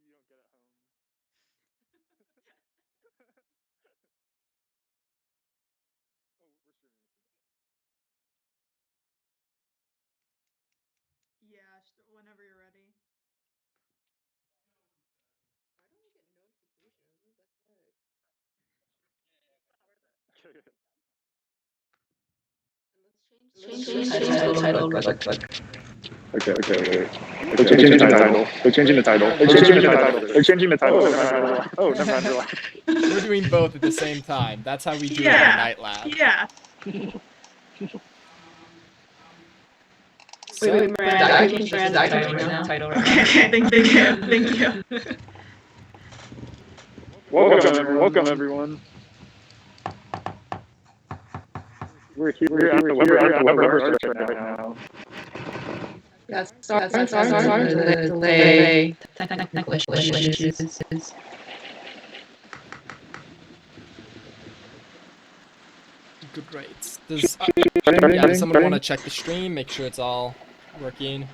you don't get at home. Oh, we're streaming this. Yeah, whenever you're ready. Why don't we get notifications? What the heck? And let's change the title real quick. Okay, wait. They're changing the title. They're changing the title. They're changing the title. They're changing the title. Oh, never mind. Relax. We're doing both at the same time. That's how we do it in Yeah. the night lab. Yeah. So, Wait, Miranda, I can change the title right now. Okay, thank you. Welcome everyone. We're here at the web research right now. Yeah, sorry for the delay. Technical issues. great. Does someone want to check the stream, make sure it's all working?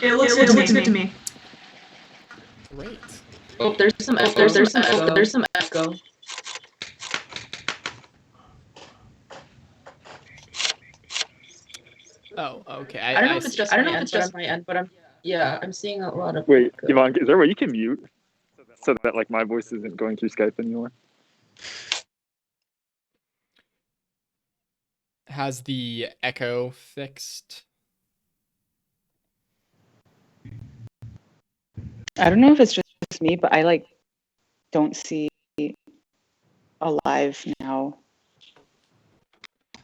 It looks good to me. Great. Oh, there's some echo. Oh, okay. I don't know if it's just my end, but I'm seeing a lot of. Wait, Yvonne, is there a way you can mute so that like my voice isn't going through Skype anymore? Has the echo fixed? I don't know if it's just me, but I don't see a live now.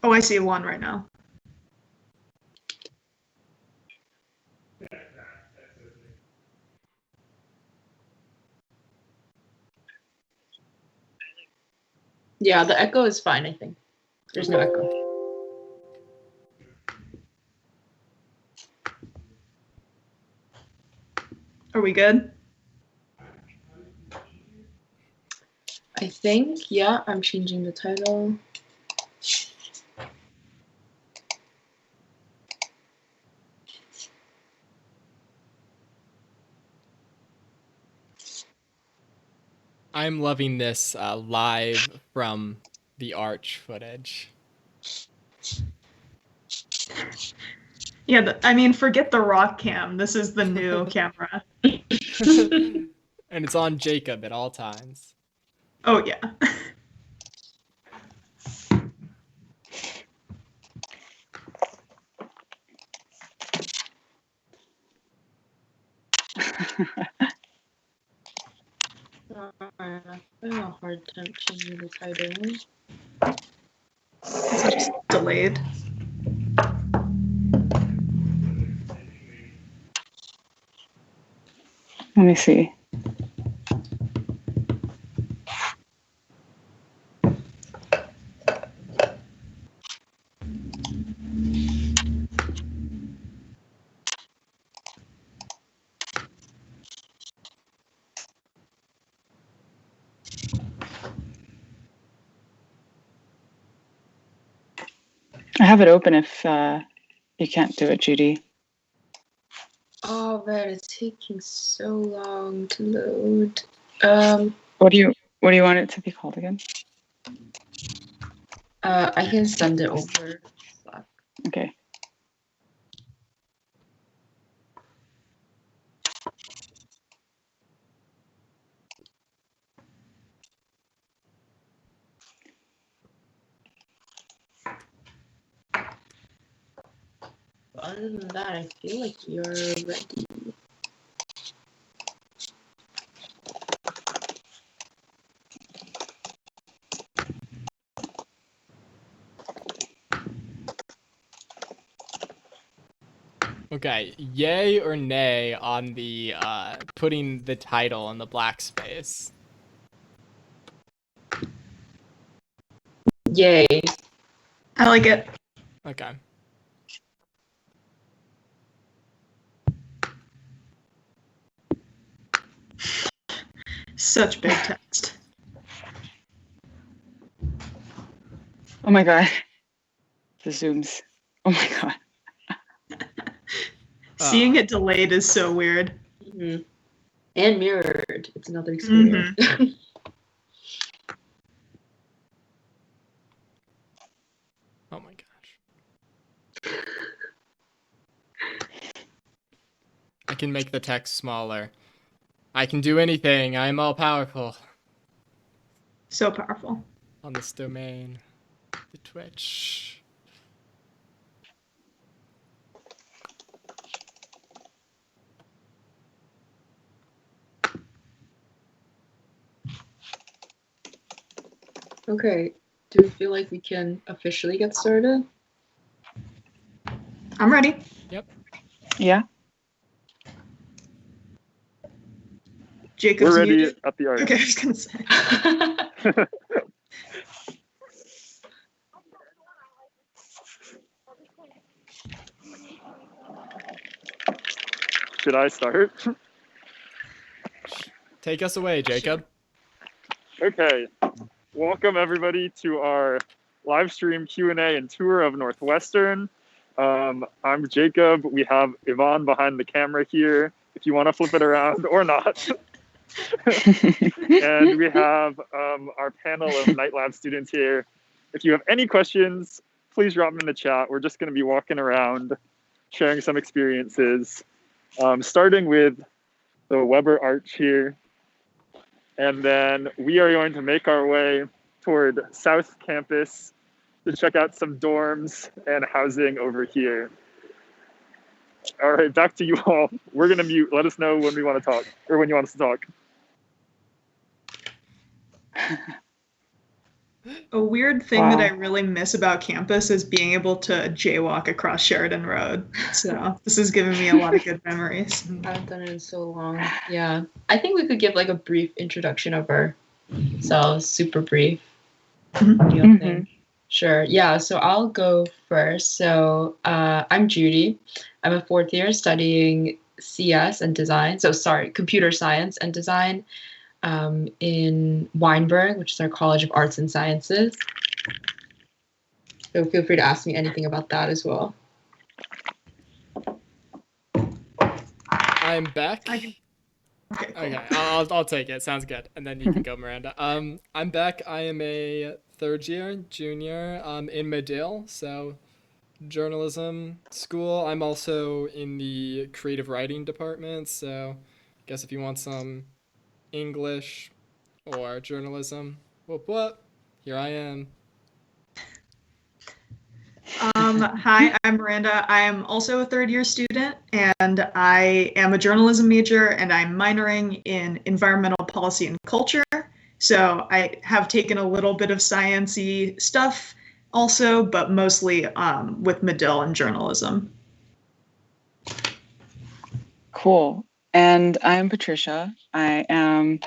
Oh, I see one right now. Yeah, the echo is fine, I think. There's no echo. Are we good? I think, yeah, I'm changing the title. I'm loving this live from the Arch footage. Yeah, I mean, forget the rock cam. This is the new camera. And it's on Jacob at all times. Oh, yeah. I have a hard time changing the title. Is it just delayed? Let me see. I have it open if you can't do it, Judy. Oh man, it's taking so long to load. What do you want it to be called again? I can send it over. Okay. Other than that, I feel like you're ready. Okay, yay or nay on the putting the title in the black space? Yay. I like it. Okay. Such big text. Oh my god. The zooms. Oh my god. Seeing it delayed is so weird. Mhm. And mirrored. It's another experience. Oh my gosh. I can make the text smaller. I can do anything. I am all powerful So powerful. on this domain. The Twitch. Okay. Do we feel like we can officially get started? I'm ready. Yeah. Jacob's We're ready muted. at the art. Okay, I was gonna say. Should I start? Take us away, Jacob. Okay. Welcome everybody to our live stream Q&A and tour of Northwestern. I'm Jacob. We have Yvonne behind the camera here, if you want to flip it around or not. And we have our panel of knightlab students here. If you have any questions, please drop them in the chat. We're just going to be walking around, sharing some experiences, starting with the Weber Arch here. And then we are going to make our way toward South Campus to check out some dorms and housing over here. All right, back to you all. We're going to mute. Let us know when we want to talk, or when you want us to talk. A weird thing that I really miss about campus is being able to jaywalk across Sheridan Road. So this has given me a lot of good memories. I haven't done it in so long. Yeah. I think we could give like a brief introduction of ourselves, super brief. What do you think? Sure. Yeah. So I'll go first. So I'm Judy. I'm a fourth year studying CS and design. So sorry, computer science and design in Weinberg, which is our College of Arts and Sciences. So feel free to ask me anything about that as well. I'm Beck. Okay, cool. Okay, I'll take it. Sounds good. And then you can go, Miranda. I'm Beck. I am a third year junior in Medill, so journalism school. I'm also in the creative writing department, so I guess if you want some English or journalism, whoop, here I am. Hi, I'm Miranda. I am also a third year student, and I am a journalism major, and I'm minoring in environmental policy and culture. So I have taken a little bit of science-y stuff also, but mostly with Medill and journalism. Cool. And I'm Patricia. I am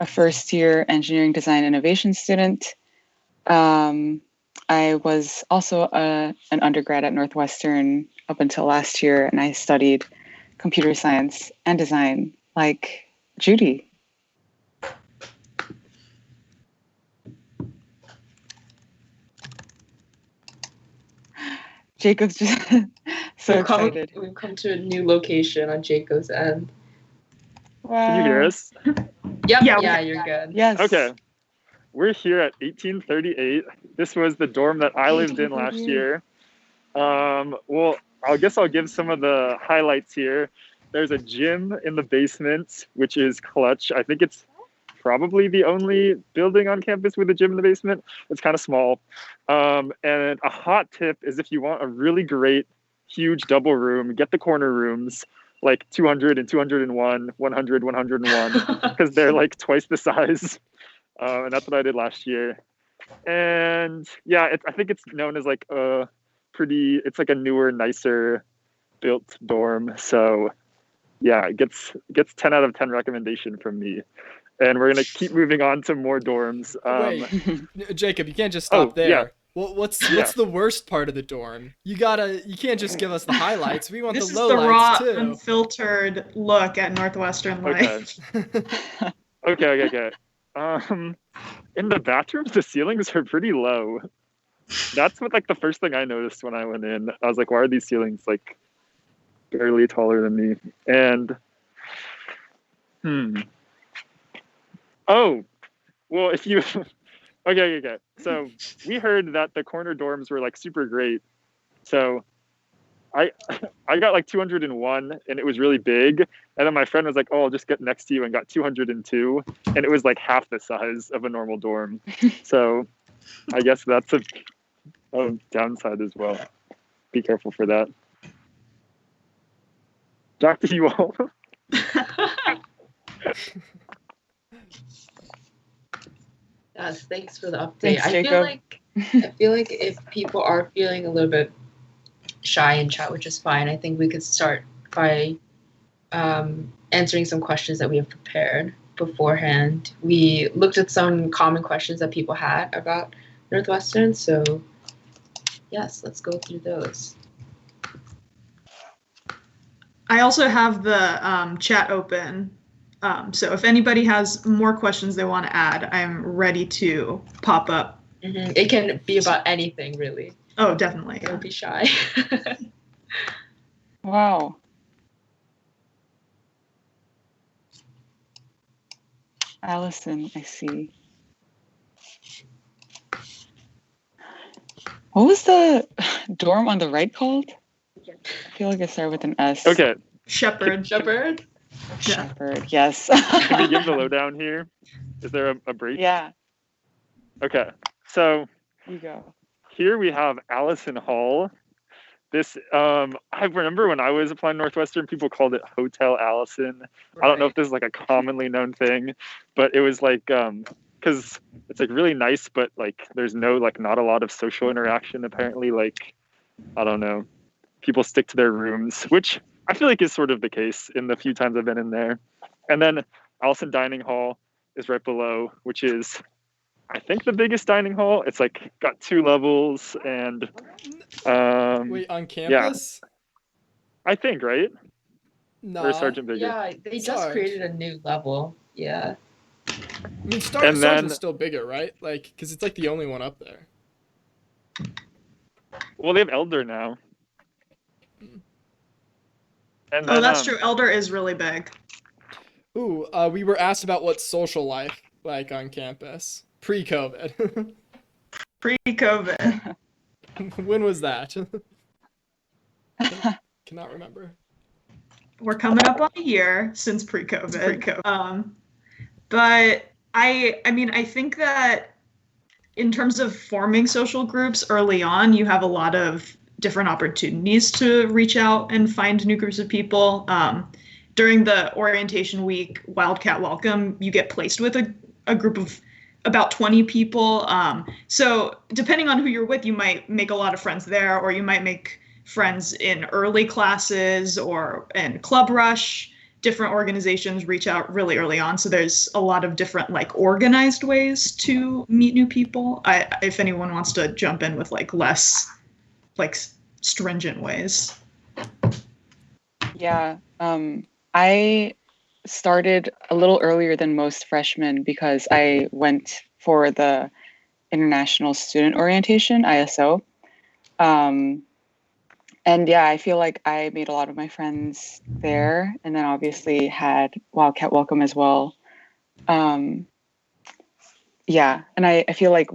a first year engineering design innovation student. I was also an undergrad at Northwestern up until last year, and I studied computer science and design like Judy. Jacob's just so excited. We've come to a new location on Jacob's end. Wow. Can you hear us? Yep. Yeah, Yeah, you're good. Yes. Okay. We're here at 1838. This was the dorm that I lived in last year. Well, I guess I'll give some of the highlights here. There's a gym in the basement, which is clutch. I think it's probably the only building on campus with a gym in the basement. It's kind of small. And a hot tip is if you want a really great, huge double room, get the corner rooms, like 200 and 201, 100, 101, because they're like twice the size. And that's what I did last year. And yeah, I think it's known as like it's like a newer, nicer built dorm. So yeah, it gets 10 out of 10 recommendation from me. And we're gonna keep moving on to more dorms. Wait, Jacob, you can't just stop there. Yeah. Well, what's the worst part of the dorm? You can't just give us the highlights. We want This the is the raw, lowlights too. unfiltered look at Northwestern life. Okay. In the bathrooms, the ceilings are pretty low. That's what like the first thing I noticed when I went in. I was like, why are these ceilings like barely taller than me. And oh, well, if you okay. So we heard that the corner dorms were like super great. So I I got like 201 and it was really big. And then my friend was like, "Oh, I'll just get next to you," and got 202, and it was like half the size of a normal dorm. So I guess that's a downside as well. Be careful for that. Back to you all. Yes, thanks for the update. Thanks, Jacob. I feel like if people are feeling a little bit shy in chat, which is fine, I think we could start by answering some questions that we have prepared beforehand. We looked at some common questions that people had about Northwestern, so yes, let's go through those. I also have the chat open. So if anybody has more questions they want to add, I'm ready to pop up. It can be about anything, really. Oh, definitely. Don't be shy. Wow. Allison, I see. What was the dorm on the right called? I feel like it started with an S. Okay. Shepherd. Shepherd? Shepherd, yes. Can we give the lowdown here? Is there a break? Yeah, Okay. So you go. here we have Allison Hall. This I remember when I was applying to Northwestern, people called it Hotel Allison. I don't know if this is like a commonly known thing, but it was like because it's like really nice, but like there's no like not a lot of social interaction apparently. Like I don't know, people stick to their rooms, which I feel like is sort of the case in the few times I've been in there. And then Allison Dining Hall is right below, which is I think the biggest dining hall. It's like got 2 levels and Wait, on campus? I think, right? No. Or Sergeant Bigger. Yeah, they just Sarge. created a new level. Yeah. I mean, And Sarge's then- still bigger, right? Like, because it's like the only one up there. Well, they have Elder now. And Oh, then, that's true. Elder is really big. Ooh, we were asked about what social life like on campus pre-COVID. Pre-COVID. When was that? Cannot remember. We're coming up on a year since pre-COVID. But I mean, I think that in terms of forming social groups early on, you have a lot of different opportunities to reach out and find new groups of people. During the orientation week, Wildcat Welcome, you get placed with a group of about 20 people. So depending on who you're with, you might make a lot of friends there, or you might make friends in early classes or in Club Rush. Different organizations reach out really early on. So there's a lot of different like organized ways to meet new people. If anyone wants to jump in with like less like stringent ways. Yeah, I started a little earlier than most freshmen because I went for the International Student Orientation, ISO. And yeah, I feel like I made a lot of my friends there, and then obviously had Wildcat Welcome as well. Yeah, and I feel like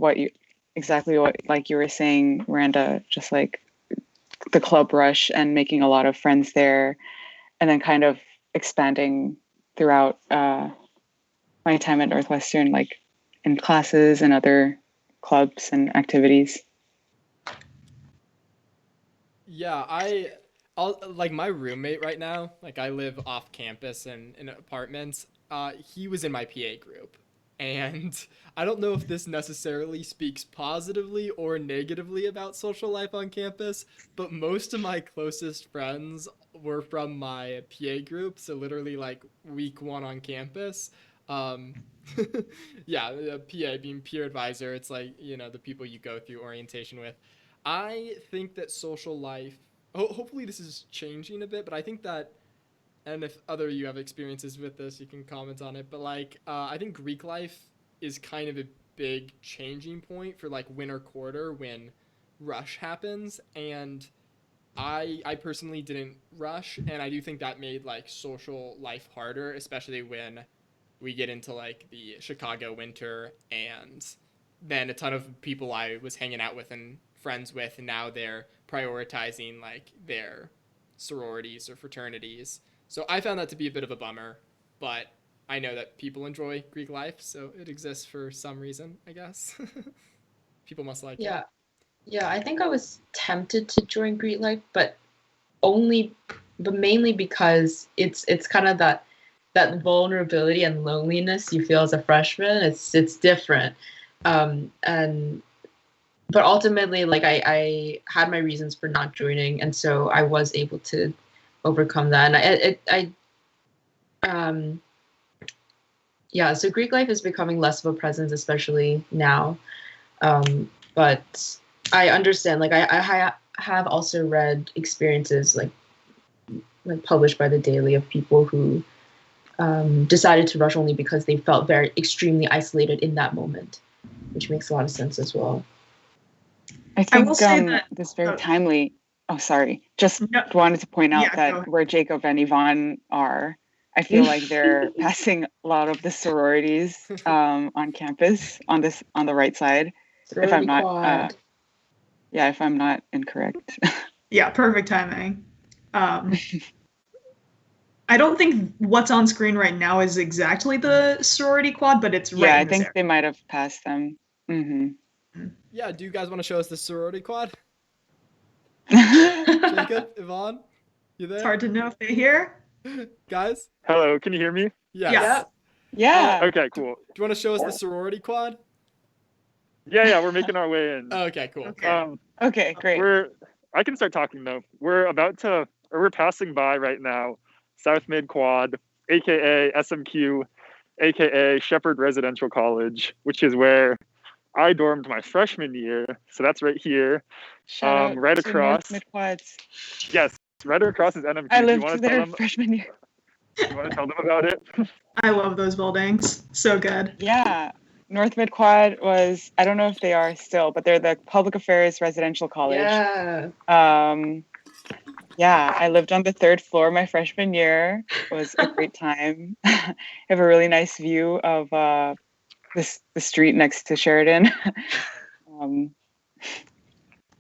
exactly what like you were saying, Miranda, just like the Club Rush and making a lot of friends there, and then kind of expanding throughout my time at Northwestern, like in classes and other clubs and activities. Yeah, I'll like my roommate right now. Like I live off campus and in apartments. He was in my PA group, and I don't know if this necessarily speaks positively or negatively about social life on campus, but most of my closest friends were from my PA group. So literally like week 1 on campus. Yeah, the PA being peer advisor. It's like, you know, the people you go through orientation with. I think that social life, hopefully this is changing a bit, but I think that, and if other you have experiences with this, you can comment on it, but like, I think Greek life is kind of a big changing point for like winter quarter when rush happens, and I personally didn't rush, and I do think that made like social life harder, especially when we get into like the Chicago winter, and then a ton of people I was hanging out with and friends with, and now they're prioritizing like their sororities or fraternities. So I found that to be a bit of a bummer, but I know that people enjoy Greek life, so it exists for some reason, I guess. People must like Yeah. it. Yeah, I think I was tempted to join Greek life, but mainly because it's kind of that vulnerability and loneliness you feel as a freshman. It's different. And but ultimately, like I had my reasons for not joining, and so I was able to overcome that. And yeah, so Greek life is becoming less of a presence, especially now. But I understand. Like I have also read experiences like published by the Daily of people who decided to rush only because they felt very extremely isolated in that moment, which makes a lot of sense as well. I think will say that- this very timely. Oh, sorry. Just No. wanted to point out Yeah, go that ahead. where Jacob and Yvonne are, I feel like they're passing a lot of the sororities on campus on the right side. If I'm Sorority not, Quad. yeah, if I'm not incorrect. Yeah, perfect timing. I don't think what's on screen right now is exactly the sorority quad, but it's right Yeah, I in this think area. they might have passed them. Hmm Yeah, do you guys want to show us the sorority quad? yeah, Jacob, Yvonne, you there? It's hard to know if they hear. Guys? Hello, can you hear me? Yes. Yeah. Okay, cool. Do you want to show us the sorority quad? Yeah, we're making our way in. Okay, cool. Okay. okay, great. I can start talking though. We're passing by right now, South Mid Quad, aka SMQ, aka Shepherd Residential College, which is where I dormed my freshman year. So that's right here. Shout out right to across. North Mid Quads. Yes, right across is NMQ. I Do you lived want to there tell them? freshman year. You want to tell them about it? I love those buildings. So good. Yeah. North Mid Quad was, I don't know if they are still, but they're the public affairs residential college. Yeah. Yeah, I lived on the third floor my freshman year. It was a great time. I have a really nice view of the street next to Sheridan.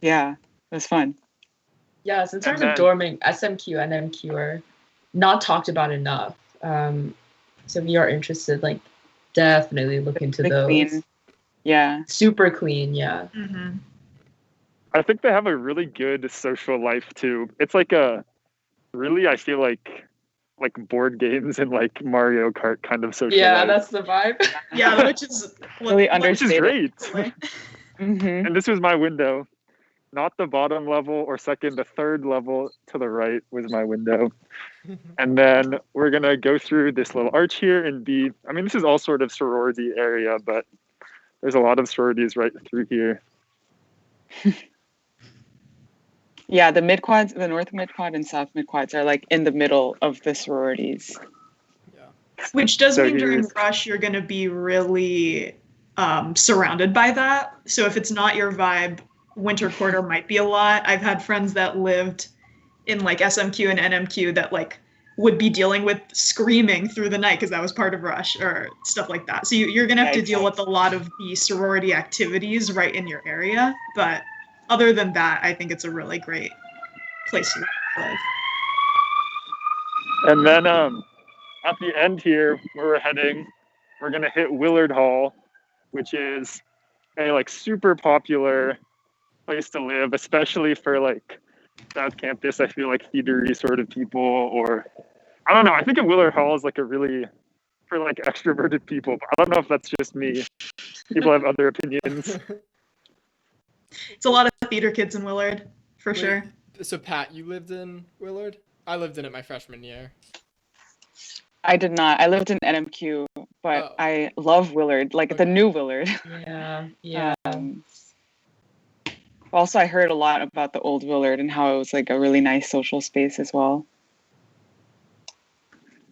Yeah, it was fun. Yes, in terms And of then- dorming, SMQ and MQ are not talked about enough. So if you are interested, like definitely look into Really those. clean. Yeah. Super clean, yeah. Mm-hmm. I think they have a really good social life too. It's like I feel like board games and like Mario Kart kind of social Yeah, life. that's the vibe. Yeah, which is Really Which is understated. great. Hmm And this was my window. Not the bottom level or second, the third level to the right was my window. And then we're going to go through this little arch here and this is all sort of sorority area, but there's a lot of sororities right through here. Yeah, the mid quads, the North Mid Quad and South Mid Quads are like in the middle of the sororities. Which does So mean during here's- rush you're going to be really surrounded by that. So if it's not your vibe, winter quarter might be a lot. I've had friends that lived in like SMQ and NMQ that like would be dealing with screaming through the night because that was part of rush or stuff like that. So you're going to have to deal with a lot of the sorority activities right in your area. But other than that, I think it's a really great place to live. And then at the end here, where we're heading, we're gonna hit Willard Hall, which is a like super popular place to live, especially for like South Campus. I feel like theatery sort of people, or I don't know. I think Willard Hall is like a really for like extroverted people. But I don't know if that's just me. People have other opinions. It's a lot of theater kids in Willard, for Wait, sure. So Pat, you lived in Willard? I lived in it my freshman year. I did not. I lived in NMQ, but Oh. I love Willard, like the Okay. new Willard. Yeah. Also, I heard a lot about the old Willard and how it was like a really nice social space as well.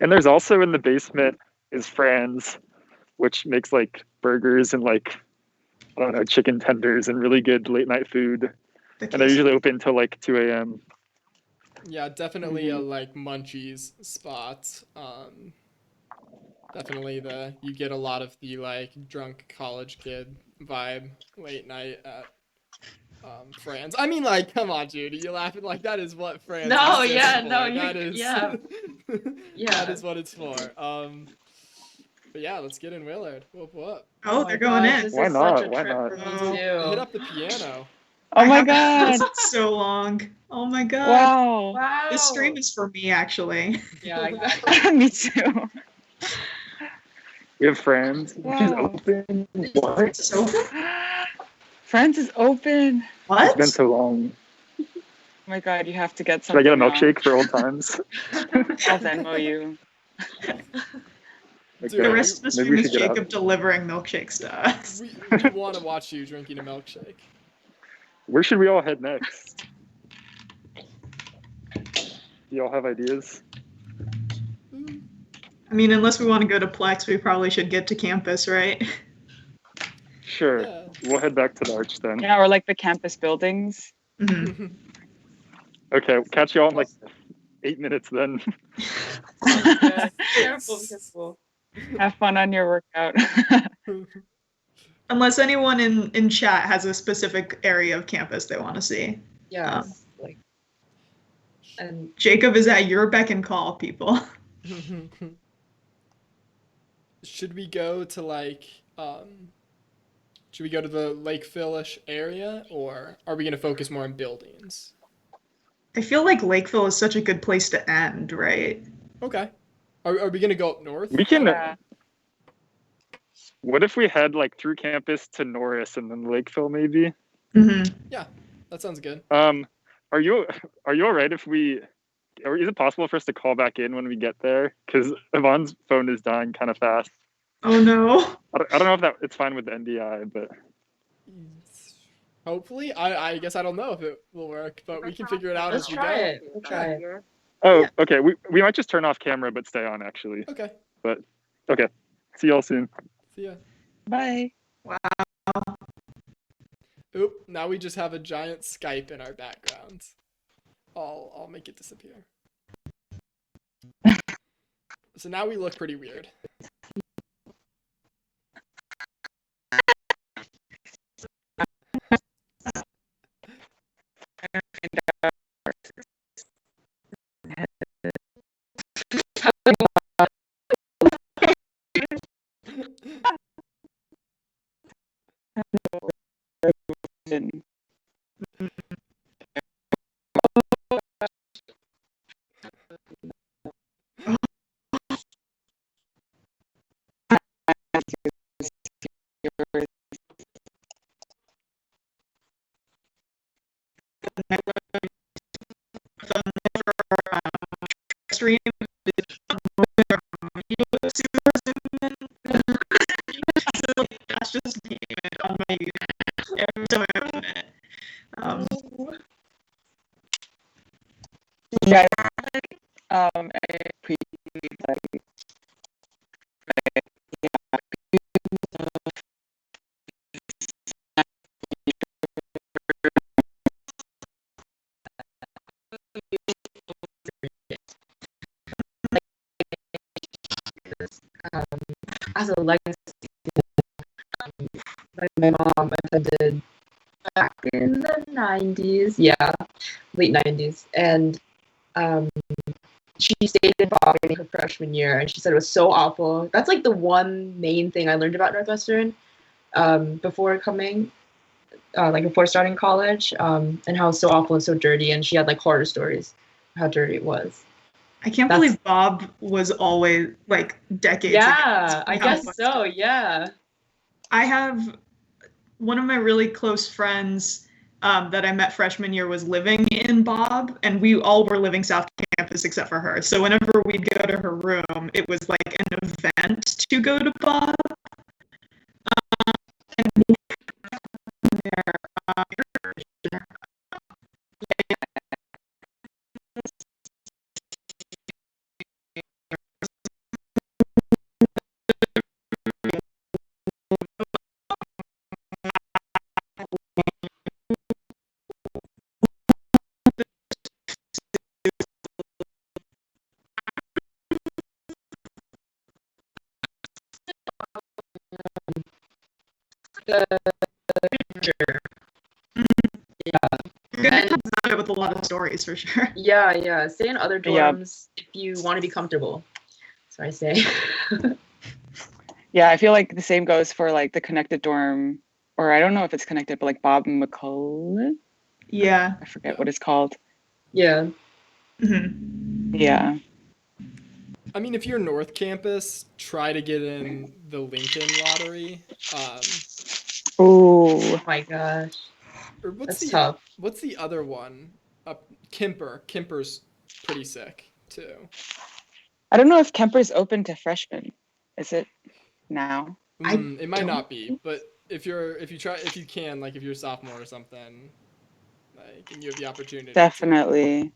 And there's also in the basement is Fran's, which makes like burgers and like I don't know chicken tenders and really good late night food. The And they're case. usually open till like 2 a.m. Yeah, definitely a like munchies spot. Definitely you get a lot of the like drunk college kid vibe late night at Fran's. I mean, like, come on, Judy, you're laughing like that is what Fran's No, exists yeah, for. no, That is, yeah, that yeah. is what it's for. But yeah, let's get in Willard. Whoop whoop. Oh, my they're going gosh, in. this Why is such a not? Why trip not? for me Oh. Hit too. up the piano. Oh I my haven't heard god. this in so long. Oh my god. Wow. Wow. This stream is for me, actually. Yeah, exactly. Me too. We have friends. She's Wow. open. What? Is this open? France is open. What? It's been so long. Oh my god, you have to get Should I something get a now. milkshake for old times? I'll Venmo you. Dude, The rest of the Maybe stream we is should get out. Jacob delivering milkshakes to us. we want to watch you drinking a milkshake. Where should we all head next? Do y'all have ideas? I mean, unless we want to go to Plex, we probably should get to campus, right? Sure. Yeah. We'll head back to the arch then. Yeah, or like the campus buildings. Mhm. Okay, catch y'all in like 8 minutes then. Yeah, careful, careful. Have fun on your workout. Unless anyone in chat has a specific area of campus they want to see. Yeah, like, and Jacob is at your beck and call, people. Should we go to like should we go to the Lakeville-ish area, or are we gonna focus more on buildings? I feel like Lakeville is such a good place to end, right? Okay. Are we gonna go up north? We can. Yeah. What if we head like through campus to Norris and then Lakeville maybe? Mm-hmm. That sounds good. Are you all right if we? Or is it possible for us to call back in when we get there? Because Yvonne's phone is dying kind of fast. Oh no. I don't know if it's fine with the NDI, but Hopefully, I guess I don't know if it will work, but we can figure it out let's as we try go. it. We'll try it. oh, Yeah. okay. We might just turn off camera but stay on actually. Okay. But okay, see y'all soon. See ya. Bye. Oop, now we just have a giant Skype in our background. I'll make it disappear. So now we look pretty weird. Stream. That's just me on my every time I open it. Yeah. I like As a legacy, like my mom attended back in the 90s, yeah, late 90s, and she stayed in Boston her freshman year, and she said it was so awful. That's like the one main thing I learned about Northwestern before coming, like before starting college, and how it's so awful and so dirty, and she had like horror stories of how dirty it was. I can't believe Bob was always like decades Yeah, ago. I How guess much- so, yeah. I have one of my really close friends that I met freshman year was living in Bob, and we all were living South Campus except for her. So whenever we'd go to her room, it was like an event to go to Bob. And the future. Good And- to design it with a lot of stories for sure. Yeah. Stay in other Yeah. dorms if you want to be comfortable. So I say. Yeah, I feel like the same goes for like the connected dorm, or I don't know if it's connected, but like Bob McCullough, Yeah. I forget what it's called. Yeah. hmm Yeah. I mean, if you're North Campus, try to get in the Lincoln lottery. Oh, Oh my gosh. Or what's That's the tough. what's the other one? Kemper. Kemper's pretty sick too. I don't know if Kemper's open to freshmen. Is it now? It might don't not be, but if you're a sophomore or something, like, and you have the opportunity. Definitely.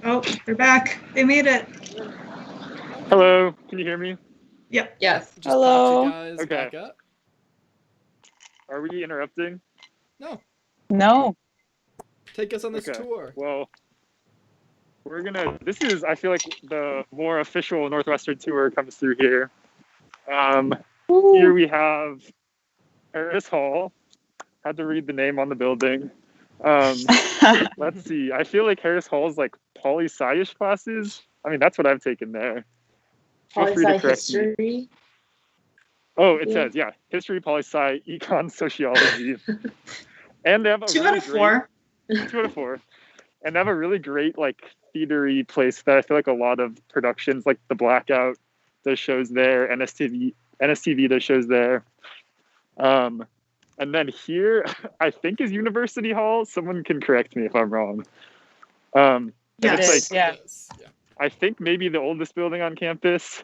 Oh, they're back. They made it. Hello, can you hear me? Yep. Yes. Just Hello. popped you guys Okay. back up. Are we interrupting? No, No. take us on this Okay. tour. Well, this is, I feel like the more official Northwestern tour comes through here. Here we have Harris Hall. Had to read the name on the building. Let's see. I feel like Harris Hall is like poli-sci-ish classes. I mean, that's what I've taken there. Feel free to Poli-sci correct me. history. Oh, it Yeah. says, yeah, history, poli-sci, econ, sociology. And they have a 2 really out of 4. great, 2 out of 4. And they have a really great, like, theatery place that I feel like a lot of productions, like The Blackout, does shows there, NSTV does shows there. And then here, I think is University Hall. Someone can correct me if I'm wrong. And Yes. it's like, Yeah. Yes, yeah. I think maybe the oldest building on campus.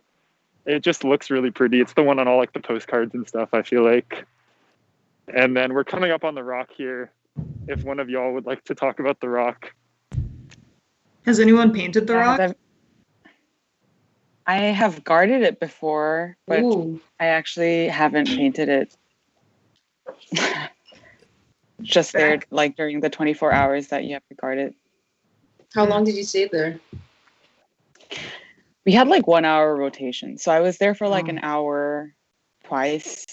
It just looks really pretty. It's the one on all like the postcards and stuff, I feel like. And then we're coming up on the rock here. If one of y'all would like to talk about the rock. Has anyone painted the rock? I have guarded it before, but Ooh. I actually haven't painted it. Just there, like during the 24 hours that you have to guard it. How long did you stay there? We had like 1 hour rotation. So I was there for like Oh. an hour twice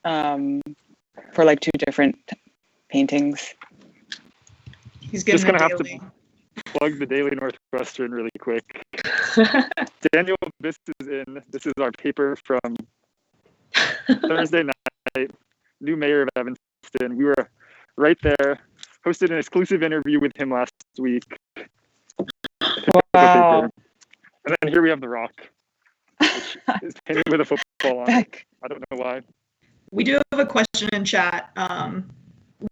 for like 2 different paintings. He's getting Just gonna a have daily. to plug the Daily Northwestern really quick. Daniel Biss is in. This is our paper from Thursday night. New mayor of Evanston. We were right there. Hosted an exclusive interview with him last week. Wow. And then here we have the rock, which is painted with a football on it. Heck. I don't know why. We do have a question in chat.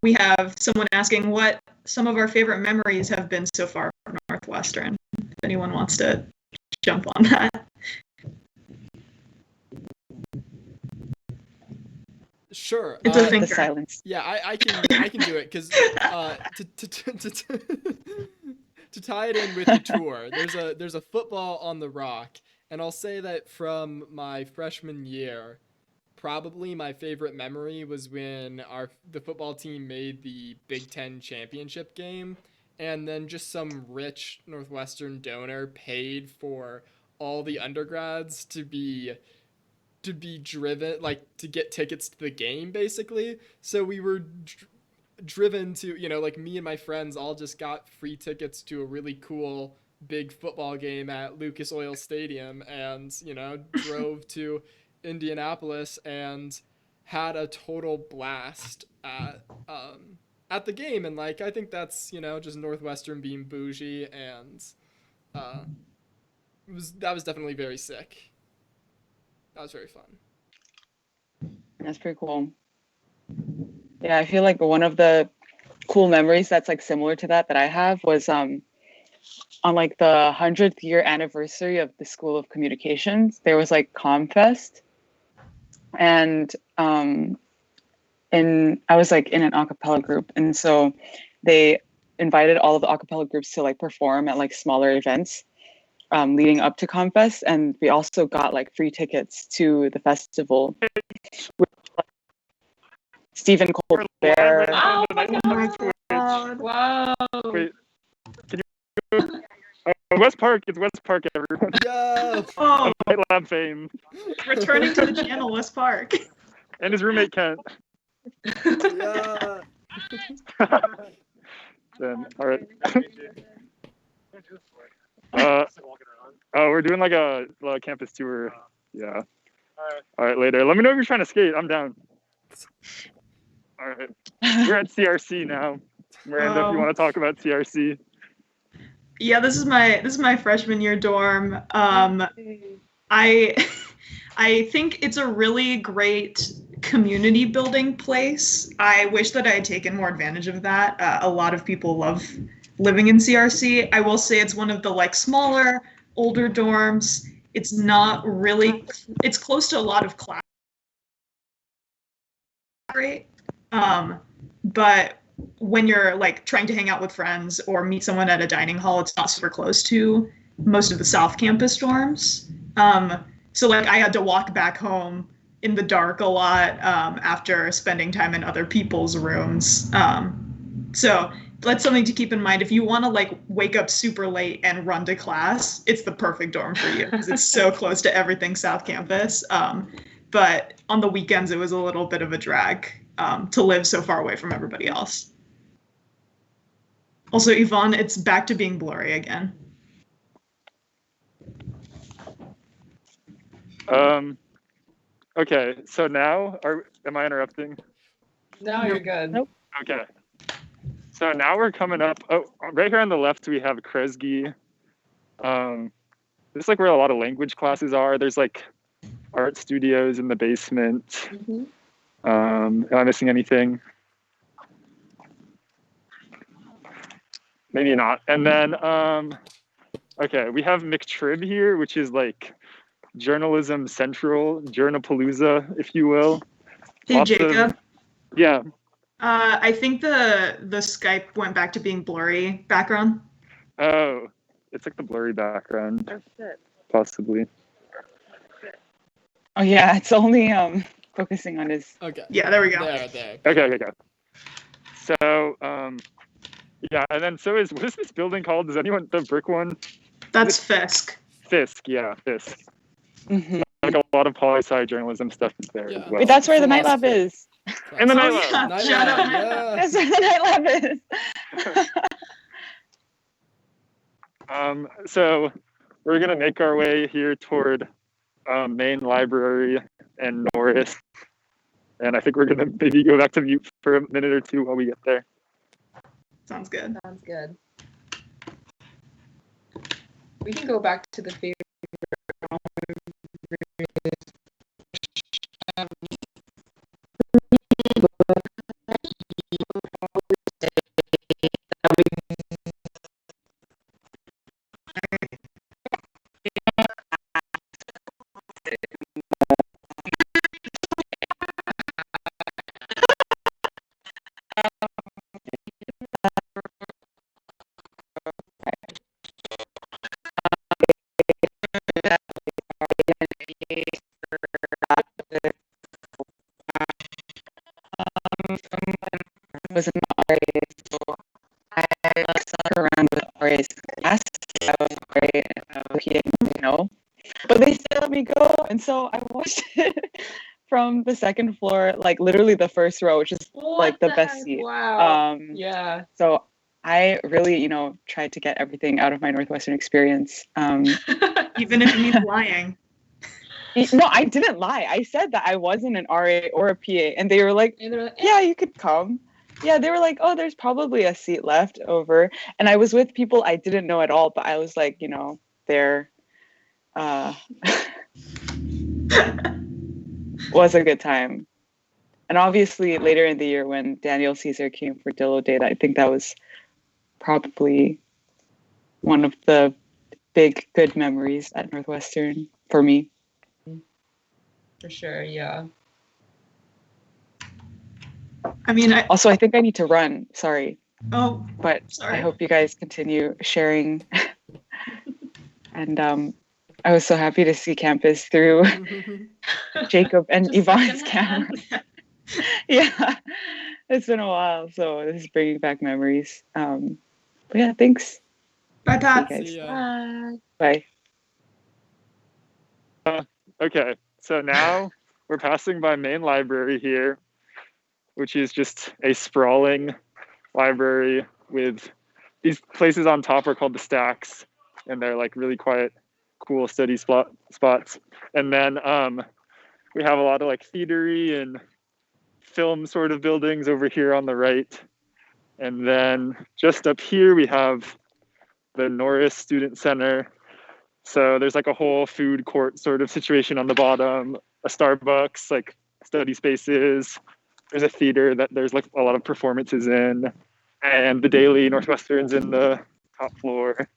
We have someone asking what some of our favorite memories have been so far from Northwestern. If anyone wants to jump on that. Sure. It's a The thinker. silence. Yeah, I can do it because to tie it in with the tour, there's a football on the rock, and I'll say that from my freshman year, probably my favorite memory was when the football team made the Big Ten championship game, and then just some rich Northwestern donor paid for all the undergrads to be driven, like to get tickets to the game basically. So we were driven to, like me and my friends all just got free tickets to a really cool big football game at Lucas Oil Stadium, and drove to Indianapolis and had a total blast at the game. And like I think that's just Northwestern being bougie, and that was definitely very sick. That was very fun. That's pretty cool. Yeah, I feel like one of the cool memories that's like similar to that I have was on like the 100th year anniversary of the School of Communications, there was like ComFest, and I was like in an a cappella group, and so they invited all of the a cappella groups to like perform at like smaller events leading up to ComFest, and we also got like free tickets to the festival with Stephen Colbert. Oh my Oh my god. Wow. Wait, can you? West Park. It's West Park, everyone. Yeah. Oh, Knightlab fame. returning to the channel, West Park. And his roommate Kent. Yeah. Then, all right. Oh, we're doing like a campus tour. Yeah. All right, later. Let me know if you're trying to skate. I'm down. All right. We're at CRC now. Miranda, if you want to talk about CRC. Yeah, this is my freshman year dorm. I I think it's a really great community building place. I wish that I had taken more advantage of that. A lot of people love living in CRC. I will say it's one of the like smaller, older dorms. It's not really. It's close to a lot of class. Right. But when you're like trying to hang out with friends or meet someone at a dining hall, it's not super close to most of the South Campus dorms. So like I had to walk back home in the dark a lot after spending time in other people's rooms. So that's something to keep in mind. If you want to like wake up super late and run to class, it's the perfect dorm for you because it's so close to everything South Campus. But on the weekends, it was a little bit of a drag to live so far away from everybody else. Also, Yvonne, it's back to being blurry again. Okay, so now, am I interrupting? No, you're good. Nope. Okay. So now we're coming up. Oh, right here on the left, we have Kresge. This is like where a lot of language classes are. There's like art studios in the basement. Mm-hmm. Am I missing anything? Maybe not. And then, okay, we have McTrib here, which is like Journalism Central, Journapalooza, if you will. Hey, Jacob. Yeah. I think the Skype went back to being blurry background. Oh, it's like the blurry background. That's it. Possibly. Oh yeah, it's only focusing on his. Okay. Yeah, there we go. There. Okay. So, yeah, and then what is this building called? Does anyone, the brick one? That's Fisk. Fisk, yeah, Fisk. Mm-hmm. Like a lot of poli-sci journalism stuff is there Yeah. as well. Wait, that's where the night Philosophy. lab is. And the Oh, night lab. yeah. Night Shout lab, out. yeah. That's where the night lab is. So we're gonna make our way here toward main library and Norris, and I think we're gonna maybe go back to mute for a minute or two while we get there. Sounds good. Sounds good. We can go back to the favorite. Was in RA, so I stuck around with RA's class. I was great, but they still let me go, and so I watched it from the second floor, like literally the first row, which is like the best seat. Wow. Yeah. So I really, tried to get everything out of my Northwestern experience. Even if it means lying. No, I didn't lie. I said that I wasn't an RA or a PA, and they were like, "Yeah, you could come." Yeah, they were like, "Oh, there's probably a seat left over," and I was with people I didn't know at all, but I was like, there. Was a good time. And obviously later in the year when Daniel Caesar came for Dillo Date, I think that was probably one of the big good memories at Northwestern for me. For sure, yeah. I mean, Also, I think I need to run. Sorry. Oh, but sorry. I hope you guys continue sharing. And I was so happy to see campus through Jacob and Yvonne's camera. Yeah, it's been a while, so this is bringing back memories. But yeah, thanks. Bye, Pat. See you guys. Bye. Okay, so now we're passing by main library here, which is just a sprawling library with these places on top are called the stacks, and they're like really quiet, cool study spots. And then we have a lot of like theatery and film sort of buildings over here on the right. And then just up here we have the Norris Student Center. So there's like a whole food court sort of situation on the bottom, a Starbucks, like study spaces. There's a theater that there's like a lot of performances in, and the Daily Northwestern's in the top floor.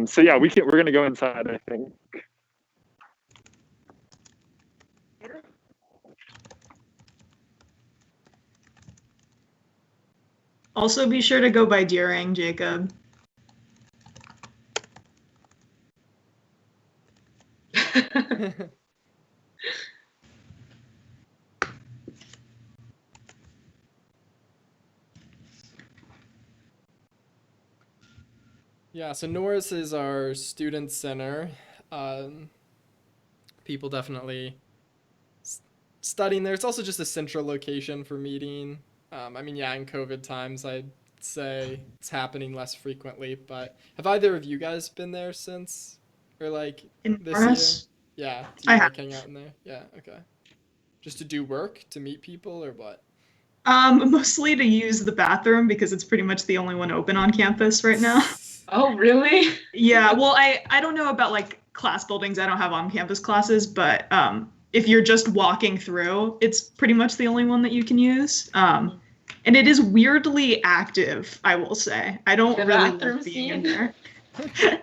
So yeah, we're gonna go inside, I think. Also, be sure to go by Deering, Jacob. Yeah, so Norris is our student center. People definitely studying there. It's also just a central location for meeting. I mean, yeah, in COVID times, I'd say it's happening less frequently. But have either of you guys been there since, or like In this Norris? year? Yeah, do I you have. like hang out in there? Yeah, okay. Just to do work, to meet people, or what? Mostly to use the bathroom because it's pretty much the only one open on campus right now. Oh, really? Yeah, well, I don't know about like class buildings. I don't have on-campus classes, but if you're just walking through, it's pretty much the only one that you can use. And it is weirdly active, I will say. I don't The really bathroom love being in scene? there.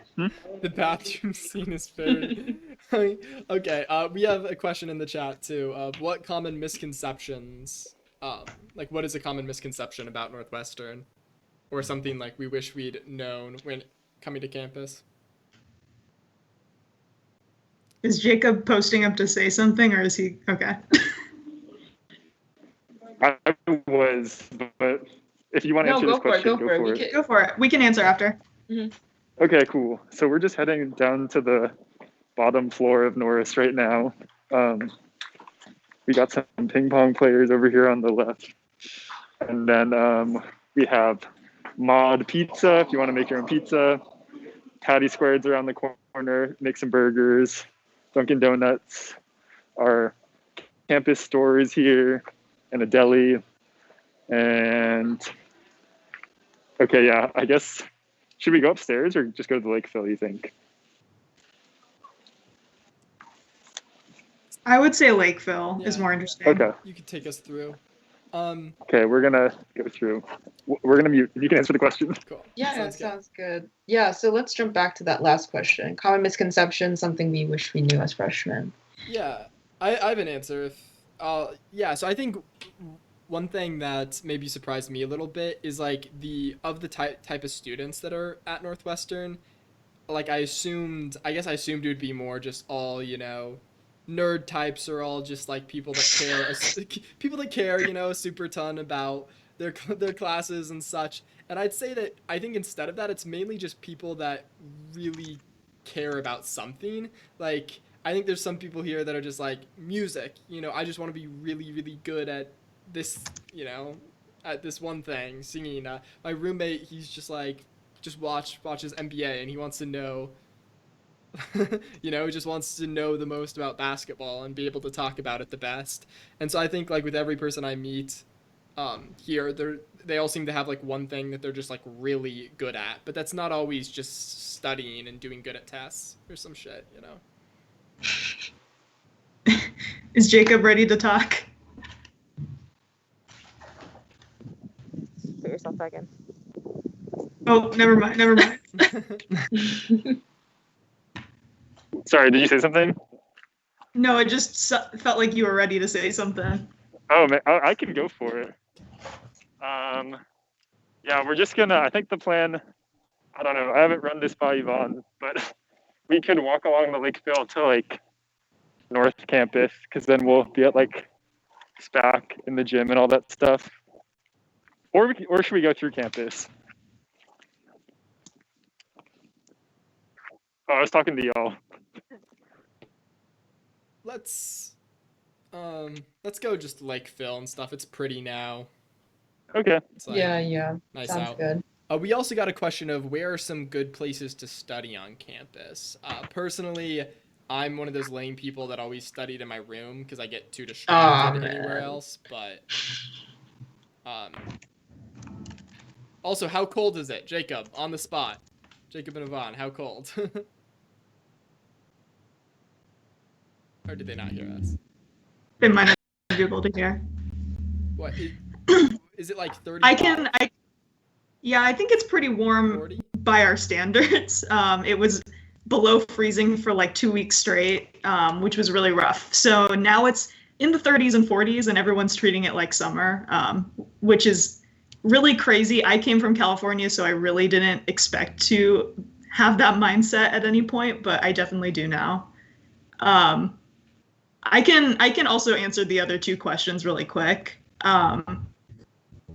The bathroom scene is very okay. We have a question in the chat too. What common misconceptions, like what is a common misconception about Northwestern, or something like we wish we'd known when coming to campus? Is Jacob posting up to say something, or is he okay? I was, but if you want to No, answer go this for it, question, go for it. We it. could, Go for it. We can answer after. Okay, cool. So we're just heading down to the bottom floor of Norris right now. We got some ping pong players over here on the left. And then we have Mod Pizza, if you want to make your own pizza. Patty Squared's around the corner, make some burgers. Dunkin' Donuts. Our campus store is here, and a deli. And okay, yeah, I guess, should we go upstairs or just go to the Lakeville, you think? I would say Lakeville is Yeah. more interesting. Okay. You could take us through. Okay, we're gonna go through. We're gonna mute. You can answer the question. Cool. yeah, Sounds good. sounds good. Yeah, so let's jump back to that last question. Common misconception, something we wish we knew as freshmen. Yeah, I have an answer. Yeah, so I think one thing that maybe surprised me a little bit is like the type of students that are at Northwestern. Like I guess I assumed it would be more just all, nerd types, or all just like people that care, people that care, a super ton about their classes and such. And I'd say that I think instead of that, it's mainly just people that really care about something. Like I think there's some people here that are just like music. I just want to be really, really good at this. At this one thing, singing. My roommate, he's just like just watches NBA, and he wants to know. He just wants to know the most about basketball and be able to talk about it the best. And so I think like with every person I meet here, they all seem to have like one thing that they're just like really good at, but that's not always just studying and doing good at tests or some shit. Is Jacob ready to talk? Put yourself back in. Oh, never mind. Sorry, did you say something? No, it just felt like you were ready to say something. Oh man, I can go for it. Yeah, we're just gonna. I think the plan. I don't know. I haven't run this by Yvonne, but we could walk along the Lakeville to like North Campus, because then we'll be at like SPAC in the gym and all that stuff. Or should we go through campus? Oh, I was talking to y'all. Let's Let's go just Lake Phil and stuff. It's pretty now. Okay. It's like Yeah. nice Sounds out. good. We also got a question of where are some good places to study on campus. Personally, I'm one of those lame people that always studied in my room because I get too Oh distracted anywhere man. else. But um, also, how cold is it, Jacob? On the spot, Jacob and Yvonne, how cold? Or did they not hear us? They might not be able to hear. What is it like 35? I think it's pretty warm 40? by our standards. It was below freezing for like 2 weeks straight, which was really rough. So now it's in the 30s and 40s, and everyone's treating it like summer, which is really crazy. I came from California, so I really didn't expect to have that mindset at any point, but I definitely do now. I can also answer the other two questions really quick.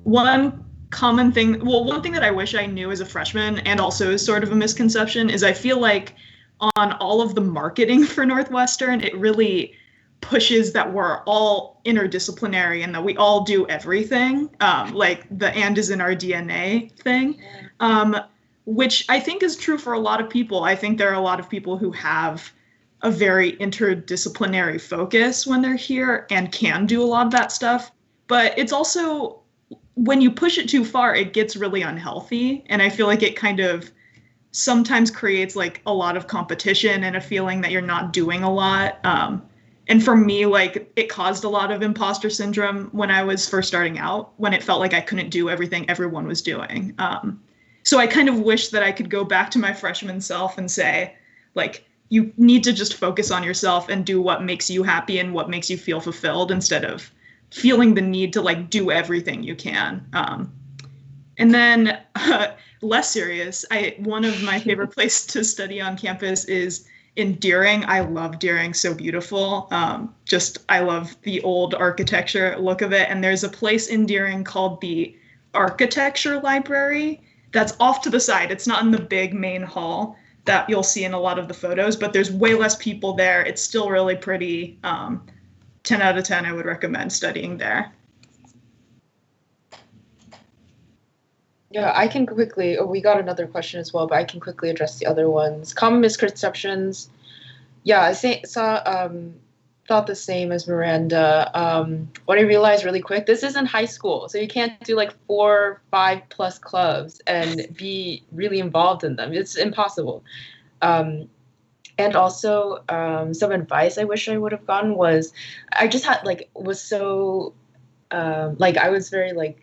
One one thing that I wish I knew as a freshman, and also is sort of a misconception, is I feel like on all of the marketing for Northwestern, it really pushes that we're all interdisciplinary and that we all do everything, like the "and is in our DNA" thing, which I think is true for a lot of people. I think there are a lot of people who have a very interdisciplinary focus when they're here and can do a lot of that stuff. But it's also, when you push it too far, it gets really unhealthy. And I feel like it kind of sometimes creates like a lot of competition and a feeling that you're not doing a lot. And for me, like, it caused a lot of imposter syndrome when I was first starting out, when it felt like I couldn't do everything everyone was doing. So I kind of wish that I could go back to my freshman self and say, like, you need to just focus on yourself and do what makes you happy and what makes you feel fulfilled, instead of feeling the need to like do everything you can. And then less serious, one of my favorite places to study on campus is in Deering. I love Deering, so beautiful. I love the old architecture look of it. And there's a place in Deering called the Architecture Library that's off to the side. It's not in the big main hall that you'll see in a lot of the photos, but there's way less people there. It's still really pretty. 10 out of 10, I would recommend studying there. Yeah, I can quickly, we got another question as well, but I can quickly address the other ones. Common misconceptions. Yeah, thought the same as Miranda. What I realized really quick, this isn't high school, so you can't do like 4, 5+ clubs and be really involved in them. It's impossible. And also, some advice I wish I would have gotten was, I just had I was very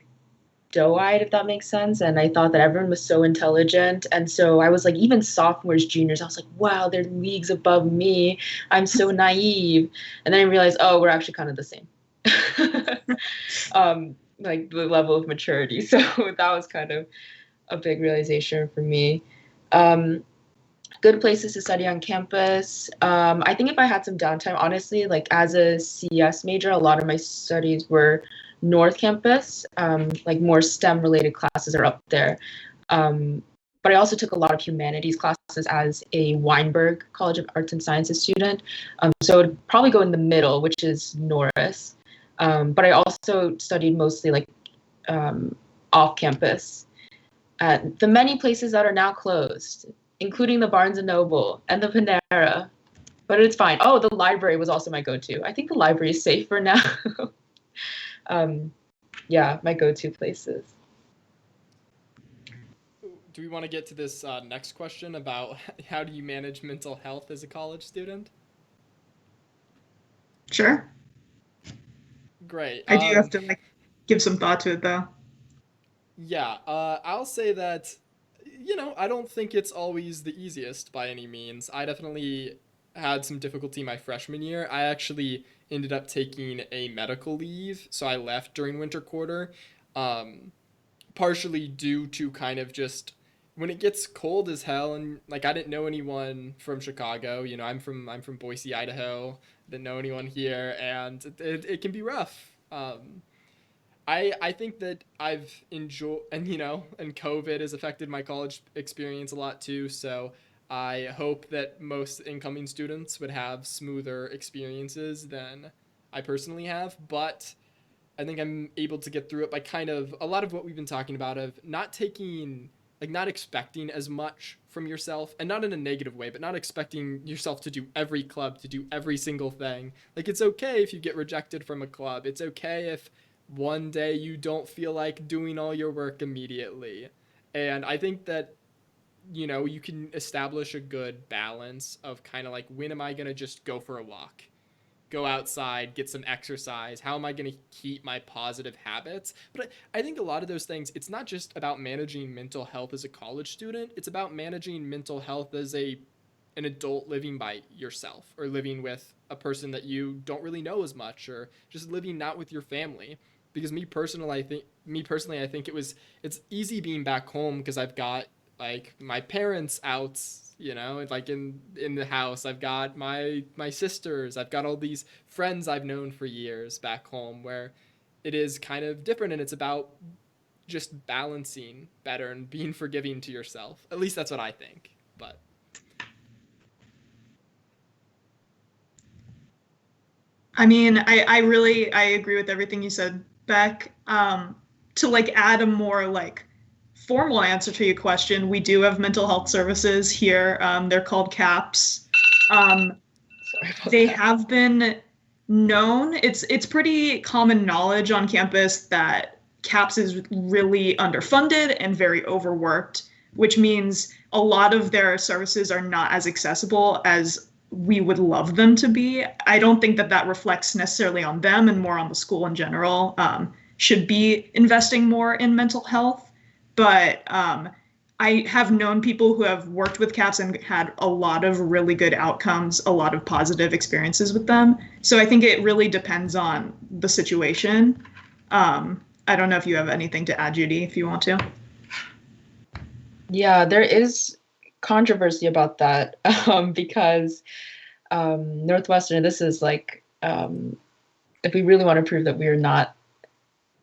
doe-eyed, if that makes sense. And I thought that everyone was so intelligent. And so I was like, even sophomores, juniors, I was like, wow, they're leagues above me. I'm so naive. And then I realized, oh, we're actually kind of the same. Like the level of maturity. So that was kind of a big realization for me. Good places to study on campus. I think if I had some downtime, honestly, like as a CS major, a lot of my studies were North Campus, like more STEM related classes are up there. But I also took a lot of humanities classes as a Weinberg College of Arts and Sciences student. So it would probably go in the middle, which is Norris. But I also studied mostly off campus at the many places that are now closed, including the Barnes and Noble and the Panera. But it's fine. Oh, the library was also my go-to. I think the library is safe for now. Yeah, my go-to places. Do we want to get to this next question about how do you manage mental health as a college student? Sure. Great. I do have to give some thought to it though. Yeah, I'll say that, I don't think it's always the easiest by any means. I definitely had some difficulty my freshman year. I actually ended up taking a medical leave, so I left during winter quarter, partially due to kind of just when it gets cold as hell, and like I didn't know anyone from Chicago. I'm from Boise, Idaho. Didn't know anyone here, and it can be rough. I think that I've enjoyed, and COVID has affected my college experience a lot too. So I hope that most incoming students would have smoother experiences than I personally have, but I think I'm able to get through it by kind of a lot of what we've been talking about of not taking, like, not expecting as much from yourself, and not in a negative way, but not expecting yourself to do every club, to do every single thing. Like, it's okay if you get rejected from a club. It's okay if one day you don't feel like doing all your work immediately. And I think that, you can establish a good balance of kind of like, when am I going to just go for a walk? Go outside, get some exercise. How am I going to keep my positive habits? But I think a lot of those things, it's not just about managing mental health as a college student. It's about managing mental health as an adult living by yourself, or living with a person that you don't really know as much, or just living not with your family. Because me personally, I think it's easy being back home because I've got like my parents out, like in the house. I've got my sisters. I've got all these friends I've known for years back home, where it is kind of different, and it's about just balancing better and being forgiving to yourself. At least that's what I think. But I mean, I agree with everything you said, Beck. To like add a more like formal answer to your question, we do have mental health services here. They're called CAPS. They have been known. It's pretty common knowledge on campus that CAPS is really underfunded and very overworked, which means a lot of their services are not as accessible as we would love them to be. I don't think that reflects necessarily on them, and more on the school in general. Should be investing more in mental health, but I have known people who have worked with CAPS and had a lot of really good outcomes, a lot of positive experiences with them. So I think it really depends on the situation. I don't know if you have anything to add, Judy, if you want to. Yeah, there is controversy about that because Northwestern, this is like, if we really want to prove that we are not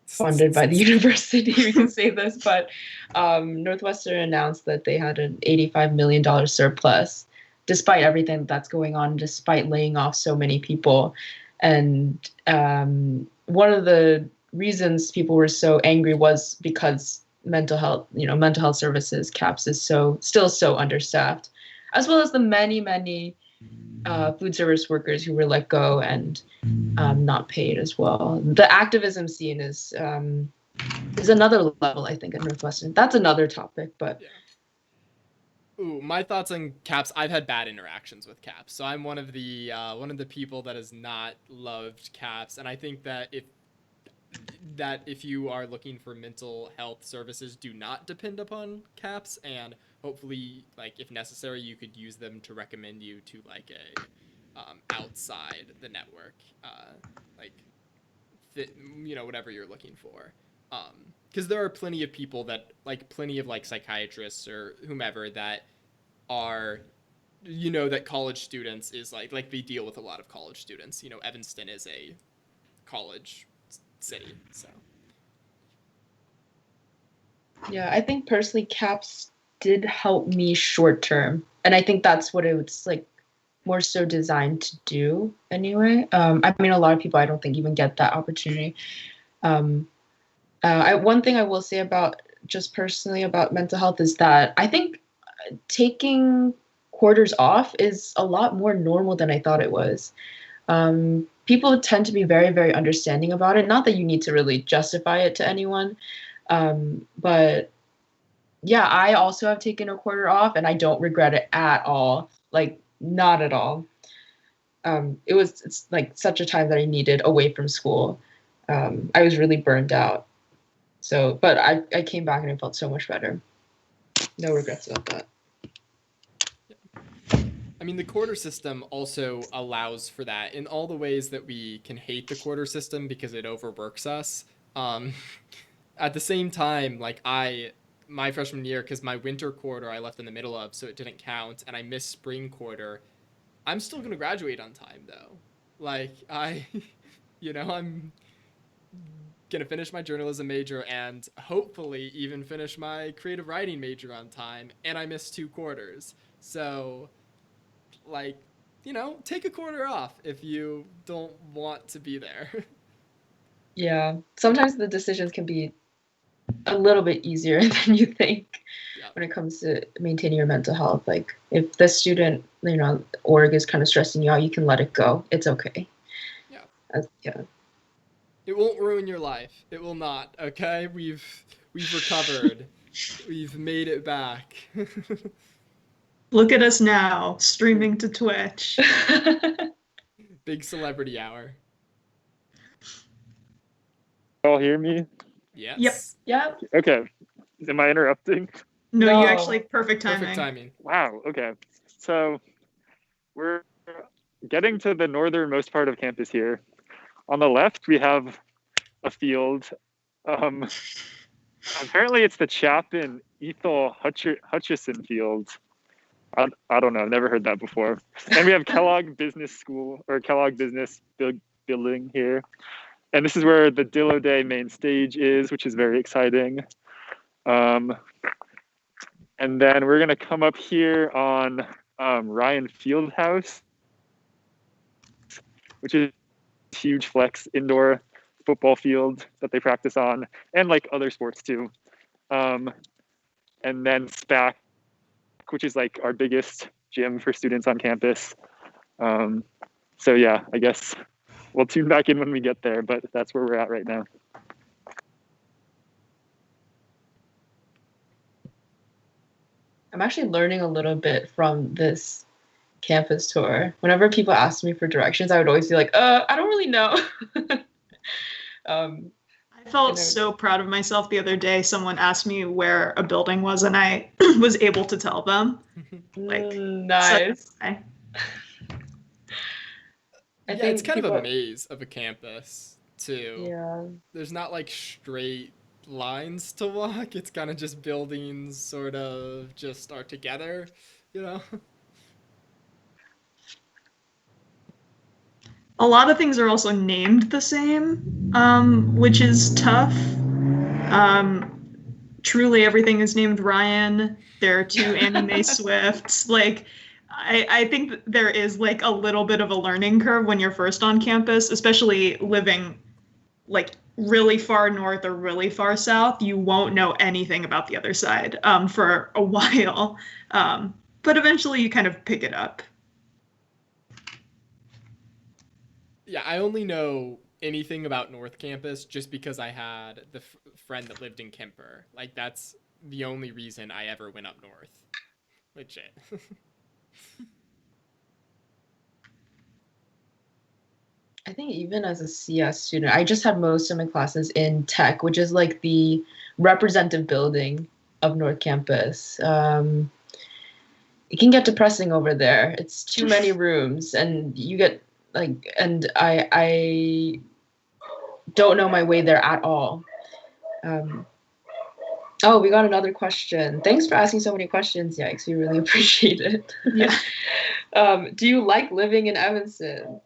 funded by the university, we can say this, but Northwestern announced that they had an $85 million surplus, despite everything that's going on, despite laying off so many people. And one of the reasons people were so angry was because mental health services, CAPS, is still so understaffed, as well as the many food service workers who were let go and not paid as well. The activism scene is another level, I think, at Northwestern. That's another topic, but yeah. Ooh, my thoughts on CAPS. I've had bad interactions with CAPS, so I'm one of the people that has not loved CAPS, and I think that if you are looking for mental health services, do not depend upon CAPS, and hopefully, like, if necessary, you could use them to recommend you to like a outside the network, like fit, whatever you're looking for. Because there are plenty of people that, like, plenty of like psychiatrists or whomever that are, that college students is like they deal with a lot of college students. Evanston is a college city, so yeah, I think personally CAPS did help me short term, and I think that's what it's like more so designed to do anyway. I mean, a lot of people I don't think even get that opportunity. One thing I will say about just personally about mental health is that I think taking quarters off is a lot more normal than I thought it was. People tend to be very, very understanding about it. Not that you need to really justify it to anyone. But yeah, I also have taken a quarter off and I don't regret it at all. Like, not at all. It's like such a time that I needed away from school. I was really burned out. So, but I came back and I felt so much better. No regrets about that. I mean, the quarter system also allows for that in all the ways that we can hate the quarter system because it overworks us. At the same time, like my freshman year, because my winter quarter I left in the middle of, so it didn't count, and I missed spring quarter. I'm still gonna graduate on time though. Like I'm gonna finish my journalism major and hopefully even finish my creative writing major on time, and I missed 2 quarters. So, like, take a quarter off if you don't want to be there. Yeah. Sometimes the decisions can be a little bit easier than you think Yeah. when it comes to maintaining your mental health. Like if the student, org is kind of stressing you out, you can let it go. It's okay. Yeah. Yeah. It won't ruin your life. It will not. Okay, we've recovered. We've made it back. Look at us now, streaming to Twitch. Big celebrity hour. All hear me? Yes. Yep. Okay. Am I interrupting? No, No. you actually perfect timing. Perfect timing. Wow. Okay. So we're getting to the northernmost part of campus here. On the left, we have a field. Apparently, it's the Chapin Ethel Hutchison Field. I don't know. I've never heard that before. And we have Kellogg Business School or Kellogg Business Building here. And this is where the Dillo Day main stage is, which is very exciting. And then we're going to come up here on Ryan Fieldhouse, which is a huge flex indoor football field that they practice on, and like other sports too. And then SPAC, which is like our biggest gym for students on campus. So yeah, I guess we'll tune back in when we get there, but that's where we're at right now. I'm actually learning a little bit from this campus tour. Whenever people ask me for directions, I would always be like, I don't really know. I felt so proud of myself the other day. Someone asked me where a building was, and I was able to tell them. Nice. I Yeah, think it's kind of a maze of a campus too. Yeah. There's not like straight lines to walk. It's kind of just buildings sort of just are together, A lot of things are also named the same, which is tough. Truly, everything is named Ryan. There are 2 Annie Mae Swifts. Like, I think there is like a little bit of a learning curve when you're first on campus, especially living like really far north or really far south. You won't know anything about the other side for a while, but eventually you kind of pick it up. Yeah, I only know anything about North Campus just because I had the friend that lived in Kemper. Like, that's the only reason I ever went up north. Legit. I think even as a CS student, I just had most of my classes in tech, which is like the representative building of North Campus. It can get depressing over there. It's too many rooms, and you get and I don't know my way there at all. Oh, we got another question. Thanks for asking so many questions, Yikes. We really appreciate it. Yeah. Do you like living in Evanston?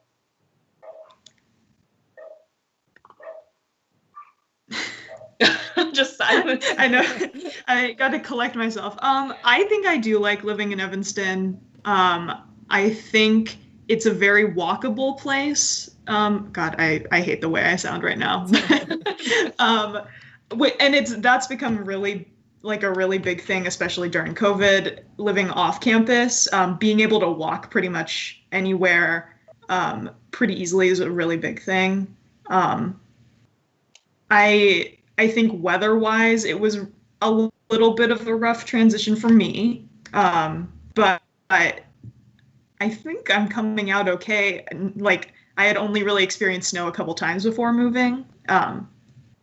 Just silence. I know. I got to collect myself. I think I do like living in Evanston. I think it's a very walkable place. God, I hate the way I sound right now. And that's become really like a really big thing, especially during COVID, living off campus. Being able to walk pretty much anywhere pretty easily is a really big thing. I think weather-wise, it was a little bit of a rough transition for me, but I think I'm coming out okay. Like, I had only really experienced snow a couple times before moving,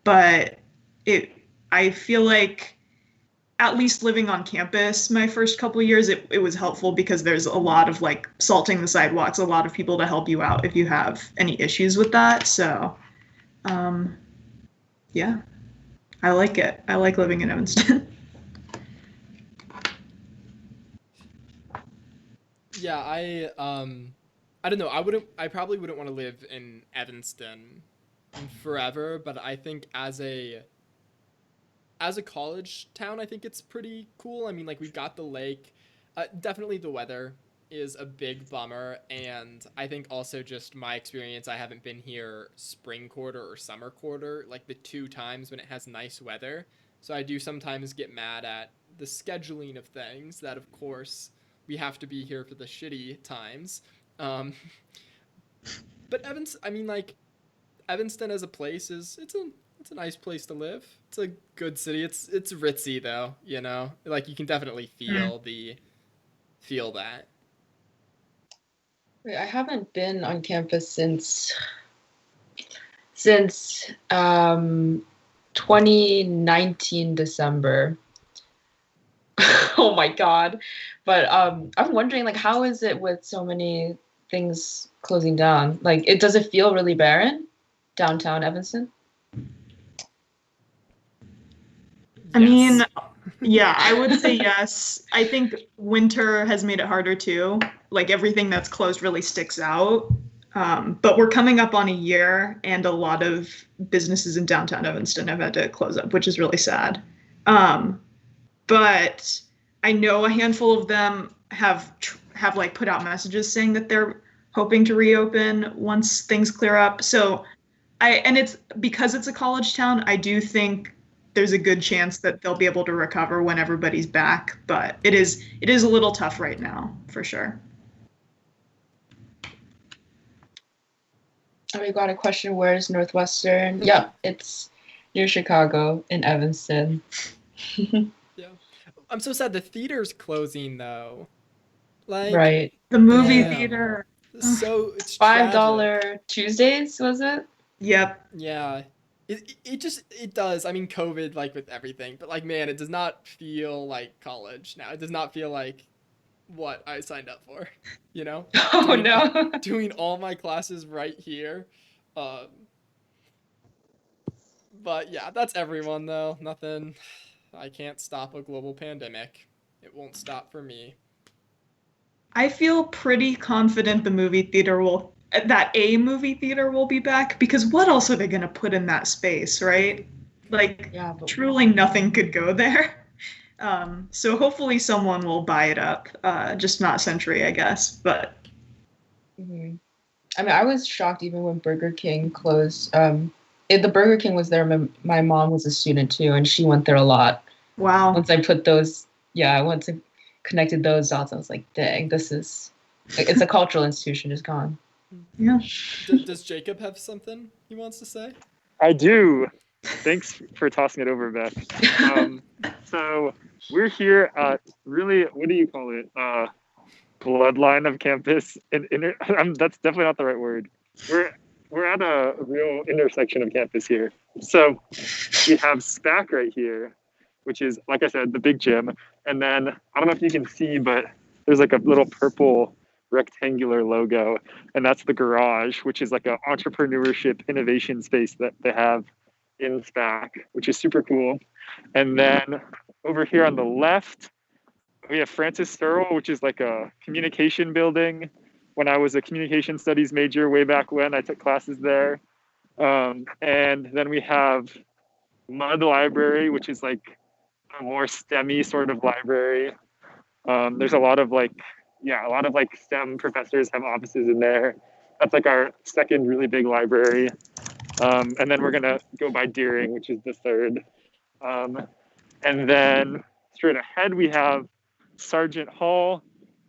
but I feel like at least living on campus my first couple of years, it was helpful because there's a lot of like salting the sidewalks, a lot of people to help you out if you have any issues with that. So, yeah, I like it. I like living in Evanston. Yeah, I don't know. I probably wouldn't want to live in Evanston forever, but I think as a college town, I think it's pretty cool. I mean, like, we've got the lake, definitely the weather is a big bummer, and I think also just my experience, I haven't been here spring quarter or summer quarter, like the 2 times when it has nice weather. So I do sometimes get mad at the scheduling of things that, of course, we have to be here for the shitty times. Um, but I mean, like, Evanston as a place it's a nice place to live. It's a good city. It's ritzy though, you know. Like you can definitely feel that. Wait, I haven't been on campus since 2019 December. Oh my God. But I'm wondering, like, how is it with so many things closing down? Like, does it feel really barren downtown Evanston? I mean, yeah, I would say yes. I think winter has made it harder too. Like everything that's closed really sticks out. But we're coming up on a year, and a lot of businesses in downtown Evanston have had to close up, which is really sad. But I know a handful of them have like put out messages saying that they're hoping to reopen once things clear up. So it's because it's a college town, I do think there's a good chance that they'll be able to recover when everybody's back, but it is a little tough right now, for sure. Oh, we got a question. Where's Northwestern? Yeah, it's near Chicago in Evanston. Yeah. I'm so sad the theater's closing though. Like Right. The movie Damn. theater. So it's $5 Tuesdays, was it? Yep. Yeah. It does. I mean, COVID, like with everything, but like, man, it does not feel like college now. It does not feel like what I signed up for, you know? Oh no. Doing all my classes right here. But yeah, that's everyone though. Nothing. I can't stop a global pandemic. It won't stop for me. I feel pretty confident a movie theater will be back, because what else are they going to put in that space, right? Like, Yeah, but truly nothing could go there. So hopefully someone will buy it up, just not Century, I guess. But I mean, I was shocked even when Burger King closed. The Burger King was there. My mom was a student too, and she went there a lot. wow. Once I connected those dots, I was like, dang, it's a cultural institution, just gone. Yeah. Does Jacob have something he wants to say? I do. Thanks for tossing it over, Beth. So we're here at really, what do you call it? Bloodline of campus. That's definitely not the right word. We're at a real intersection of campus here. So we have SPAC right here, which is, like I said, the big gym. And then, I don't know if you can see, but there's like a little purple rectangular logo. And that's the garage, which is like an entrepreneurship innovation space that they have in SPAC, which is super cool. And then over here on the left, we have Francis Searle, which is like a communication building. When I was a communication studies major way back when, I took classes there. And then we have Mudd Library, which is like a more STEM-y sort of library. There's a lot of STEM professors have offices in there. That's like our second really big library. And then we're gonna go by Deering, which is the third. And then straight ahead we have Sargent Hall,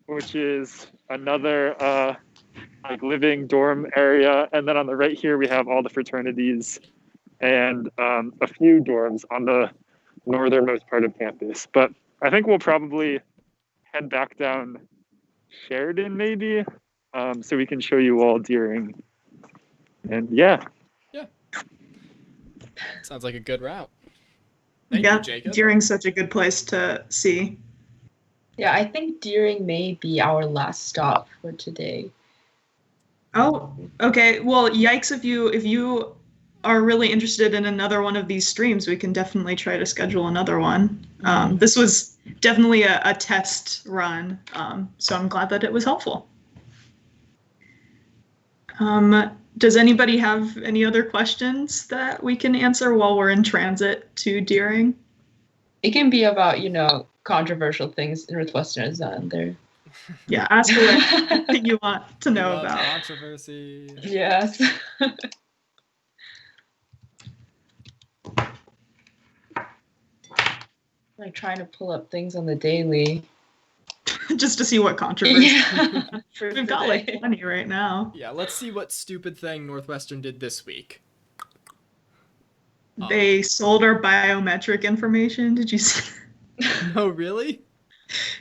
which is another like living dorm area. And then on the right here we have all the fraternities and a few dorms on the northernmost part of campus. But I think we'll probably head back down Sheridan maybe, so we can show you all Deering. And yeah. Sounds like a good route. Thank Yeah, you, Jacob. Deering's such a good place to see. Yeah, I think Deering may be our last stop for today. Oh, okay. Well, yikes, if you are really interested in another one of these streams, we can definitely try to schedule another one. This was definitely a test run, so I'm glad that it was helpful. Does anybody have any other questions that we can answer while we're in transit to Deering? It can be about, controversial things in Northwestern. Is that there? Yeah, ask away anything you want to know Love about. controversy. Yes. Like trying to pull up things on the daily. Just to see what controversy. Yeah. For We've got like today. 20 right now. Yeah, let's see what stupid thing Northwestern did this week. They sold our biometric information. Did you see? No, really?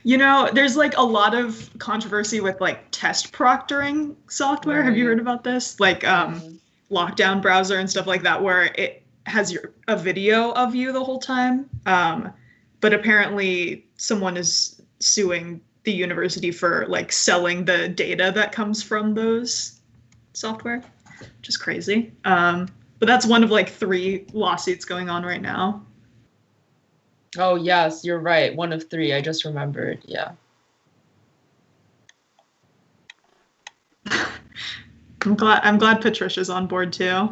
There's like a lot of controversy with like test proctoring software. Have you Right. heard about this? Like Lockdown browser and stuff like that, where it has a video of you the whole time. But apparently someone is suing the university for like selling the data that comes from those software, which is crazy. But that's one of like 3 lawsuits going on right now. Oh yes, you're right. 1 of 3. I just remembered. Yeah. I'm glad Patricia's on board too.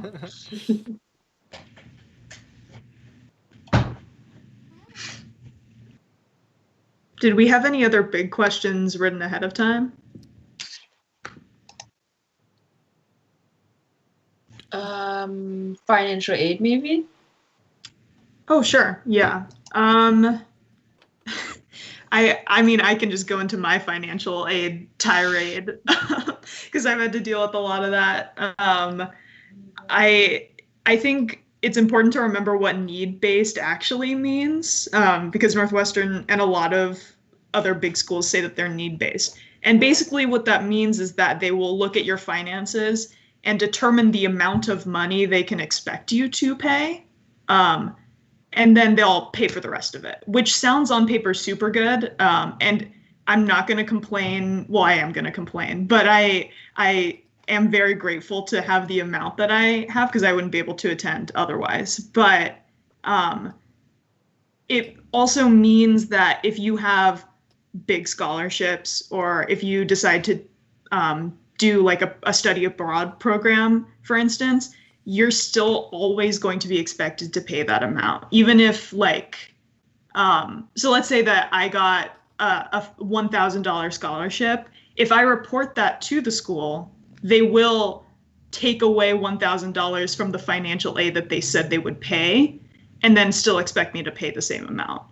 Did we have any other big questions written ahead of time? Financial aid maybe? Oh, sure. Yeah. I mean, I can just go into my financial aid tirade because I've had to deal with a lot of that. I think it's important to remember what need-based actually means, because Northwestern and a lot of other big schools say that they're need-based. And basically what that means is that they will look at your finances and determine the amount of money they can expect you to pay. And then they'll pay for the rest of it, which sounds on paper super good. And I'm not going to complain. Well, I am going to complain, but I am very grateful to have the amount that I have because I wouldn't be able to attend otherwise. But it also means that if you have big scholarships or if you decide to do like a study abroad program, for instance, you're still always going to be expected to pay that amount, even if like, so let's say that I got a $1,000 scholarship. If I report that to the school, they will take away $1,000 from the financial aid that they said they would pay, and then still expect me to pay the same amount,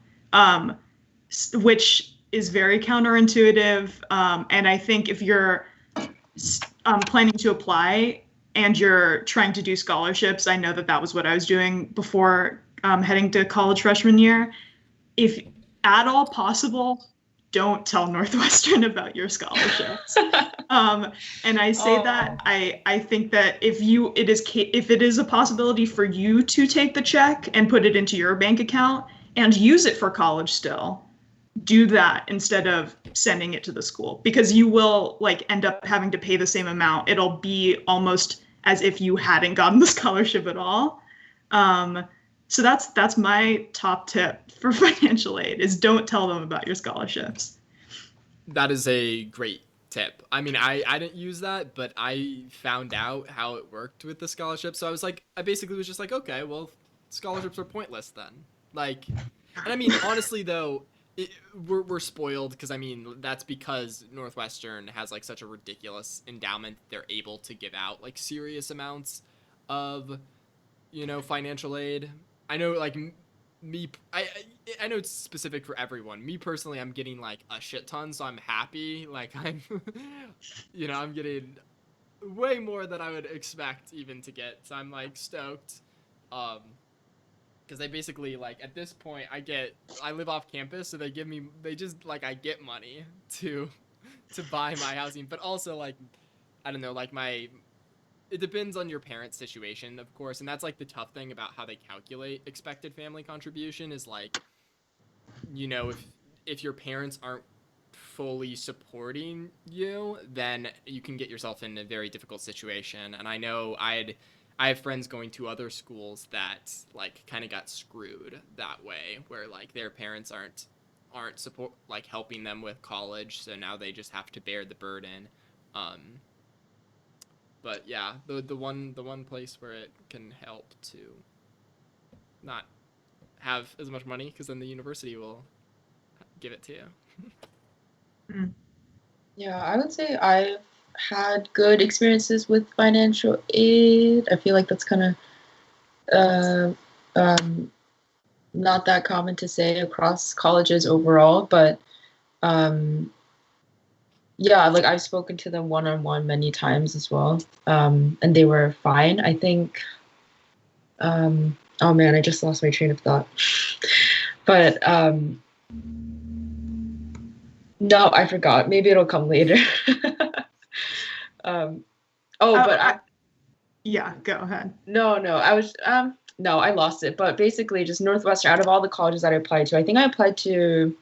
which is very counterintuitive. And I think if you're planning to apply and you're trying to do scholarships, I know that was what I was doing before heading to college freshman year. If at all possible, don't tell Northwestern about your scholarships. And I say that I think that if it is a possibility for you to take the check and put it into your bank account and use it for college still, do that instead of sending it to the school, because you will like end up having to pay the same amount. It'll be almost as if you hadn't gotten the scholarship at all. So that's my top tip for financial aid is don't tell them about your scholarships. That is a great tip. I mean, I didn't use that, but I found out how it worked with the scholarship. So I basically was just like, okay, well, scholarships are pointless then. Like, and I mean, honestly though, we're spoiled because I mean that's because Northwestern has like such a ridiculous endowment. They're able to give out like serious amounts of, financial aid. I know like me, I know it's specific for everyone. Me personally, I'm getting like a shit ton, so I'm happy. Like I'm, I'm getting way more than I would expect even to get. So I'm like stoked. Because they basically like at this point I live off campus, so I get money to buy my housing, but also like I don't know, like it depends on your parents' situation, of course, and that's like the tough thing about how they calculate expected family contribution is like, if your parents aren't fully supporting you, then you can get yourself in a very difficult situation. And I know I have friends going to other schools that like kind of got screwed that way, where like their parents aren't support like helping them with college, so now they just have to bear the burden. But yeah, the one place where it can help to not have as much money, because then the university will give it to you. Yeah, I would say I've had good experiences with financial aid. I feel like that's kind of not that common to say across colleges overall, but um, yeah, like I've spoken to them one-on-one many times as well, and they were fine. I think, oh man, I just lost my train of thought. But no, I forgot. Maybe it'll come later. um, but yeah, go ahead. no, no, I lost it. But basically, just Northwestern. Out of all the colleges that I applied to, I think I applied to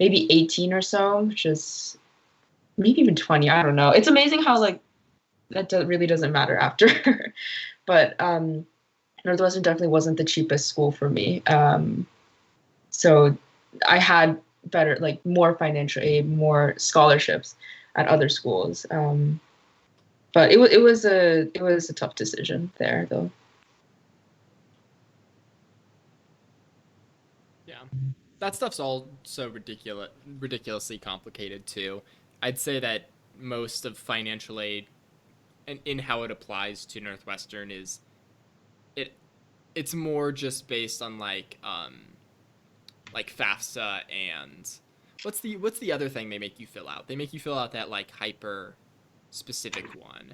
maybe 18 or so, which is maybe even 20. I don't know. It's amazing how like that really doesn't matter after. But Northwestern definitely wasn't the cheapest school for me. So I had better, like more financial aid, more scholarships at other schools. But it was a tough decision there though. Yeah, that stuff's all so ridiculously complicated too. I'd say that most of financial aid and in how it applies to Northwestern is it it's more just based on like FAFSA and what's the other thing they make you fill out? They make you fill out that like hyper specific one.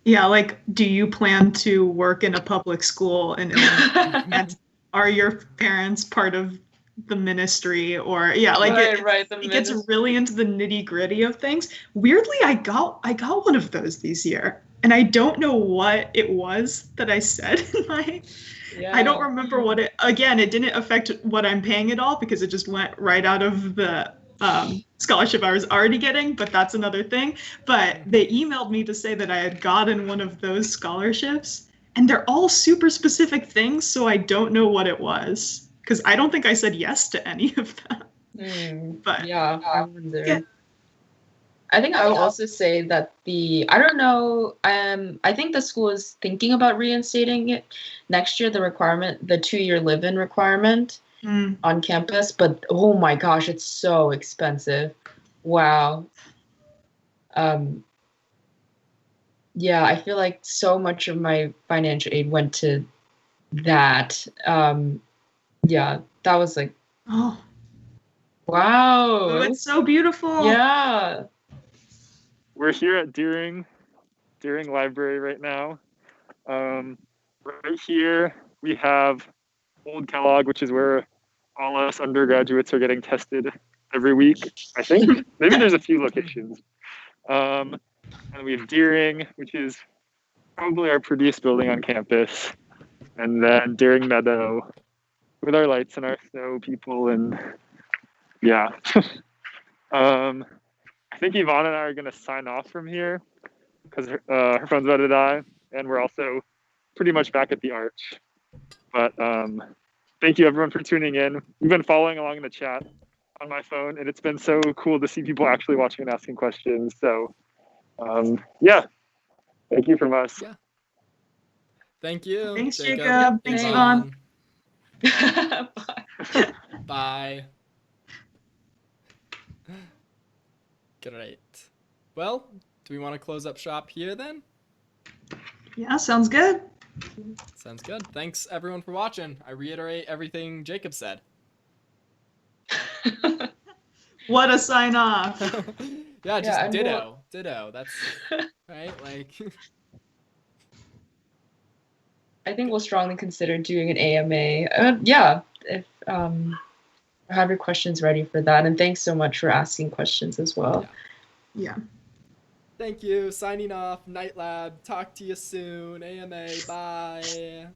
Yeah, like, do you plan to work in a public school in Illinois? And are your parents part of the ministry? Or yeah, like it gets really into the nitty-gritty of things. Weirdly, I got one of those this year, and I don't know what it was that I said in my. Yeah. I don't remember what it. Again, it didn't affect what I'm paying at all because it just went right out of the scholarship I was already getting, but that's another thing. But they emailed me to say that I had gotten one of those scholarships, and they're all super specific things, so I don't know what it was because I don't think I said yes to any of them. But yeah, I wonder. Yeah. I think I will also say that I don't know, I think the school is thinking about reinstating it next year, the 2-year live-in requirement on campus, but oh my gosh, it's so expensive. Wow. Yeah, I feel like so much of my financial aid went to that. Yeah, that was like, oh, wow. it's so beautiful. Yeah. We're here at Deering Library right now. Right here we have Old Kellogg, which is where all us undergraduates are getting tested every week. I think maybe there's a few locations. And we have Deering, which is probably our prettiest building on campus, and then Deering Meadow with our lights and our snow people, and yeah. I think Yvonne and I are going to sign off from here because her phone's about to die, and we're also pretty much back at the Arch. But thank you everyone for tuning in. We've been following along in the chat on my phone, and it's been so cool to see people actually watching and asking questions. So yeah, thank you from us. Yeah. Thank you. Thanks, Jacob. Thanks, Yvonne. Bye. Bye. Great. Well, do we want to close up shop here then? Yeah, sounds good. Sounds good. Thanks everyone for watching. I reiterate everything Jacob said. What a sign off. Yeah, just ditto. Ditto. That's right. Like I think we'll strongly consider doing an AMA. Yeah, if have your questions ready for that. And thanks so much for asking questions as well. Yeah. Thank you. Signing off. Knightlab. Talk to you soon. AMA. Bye.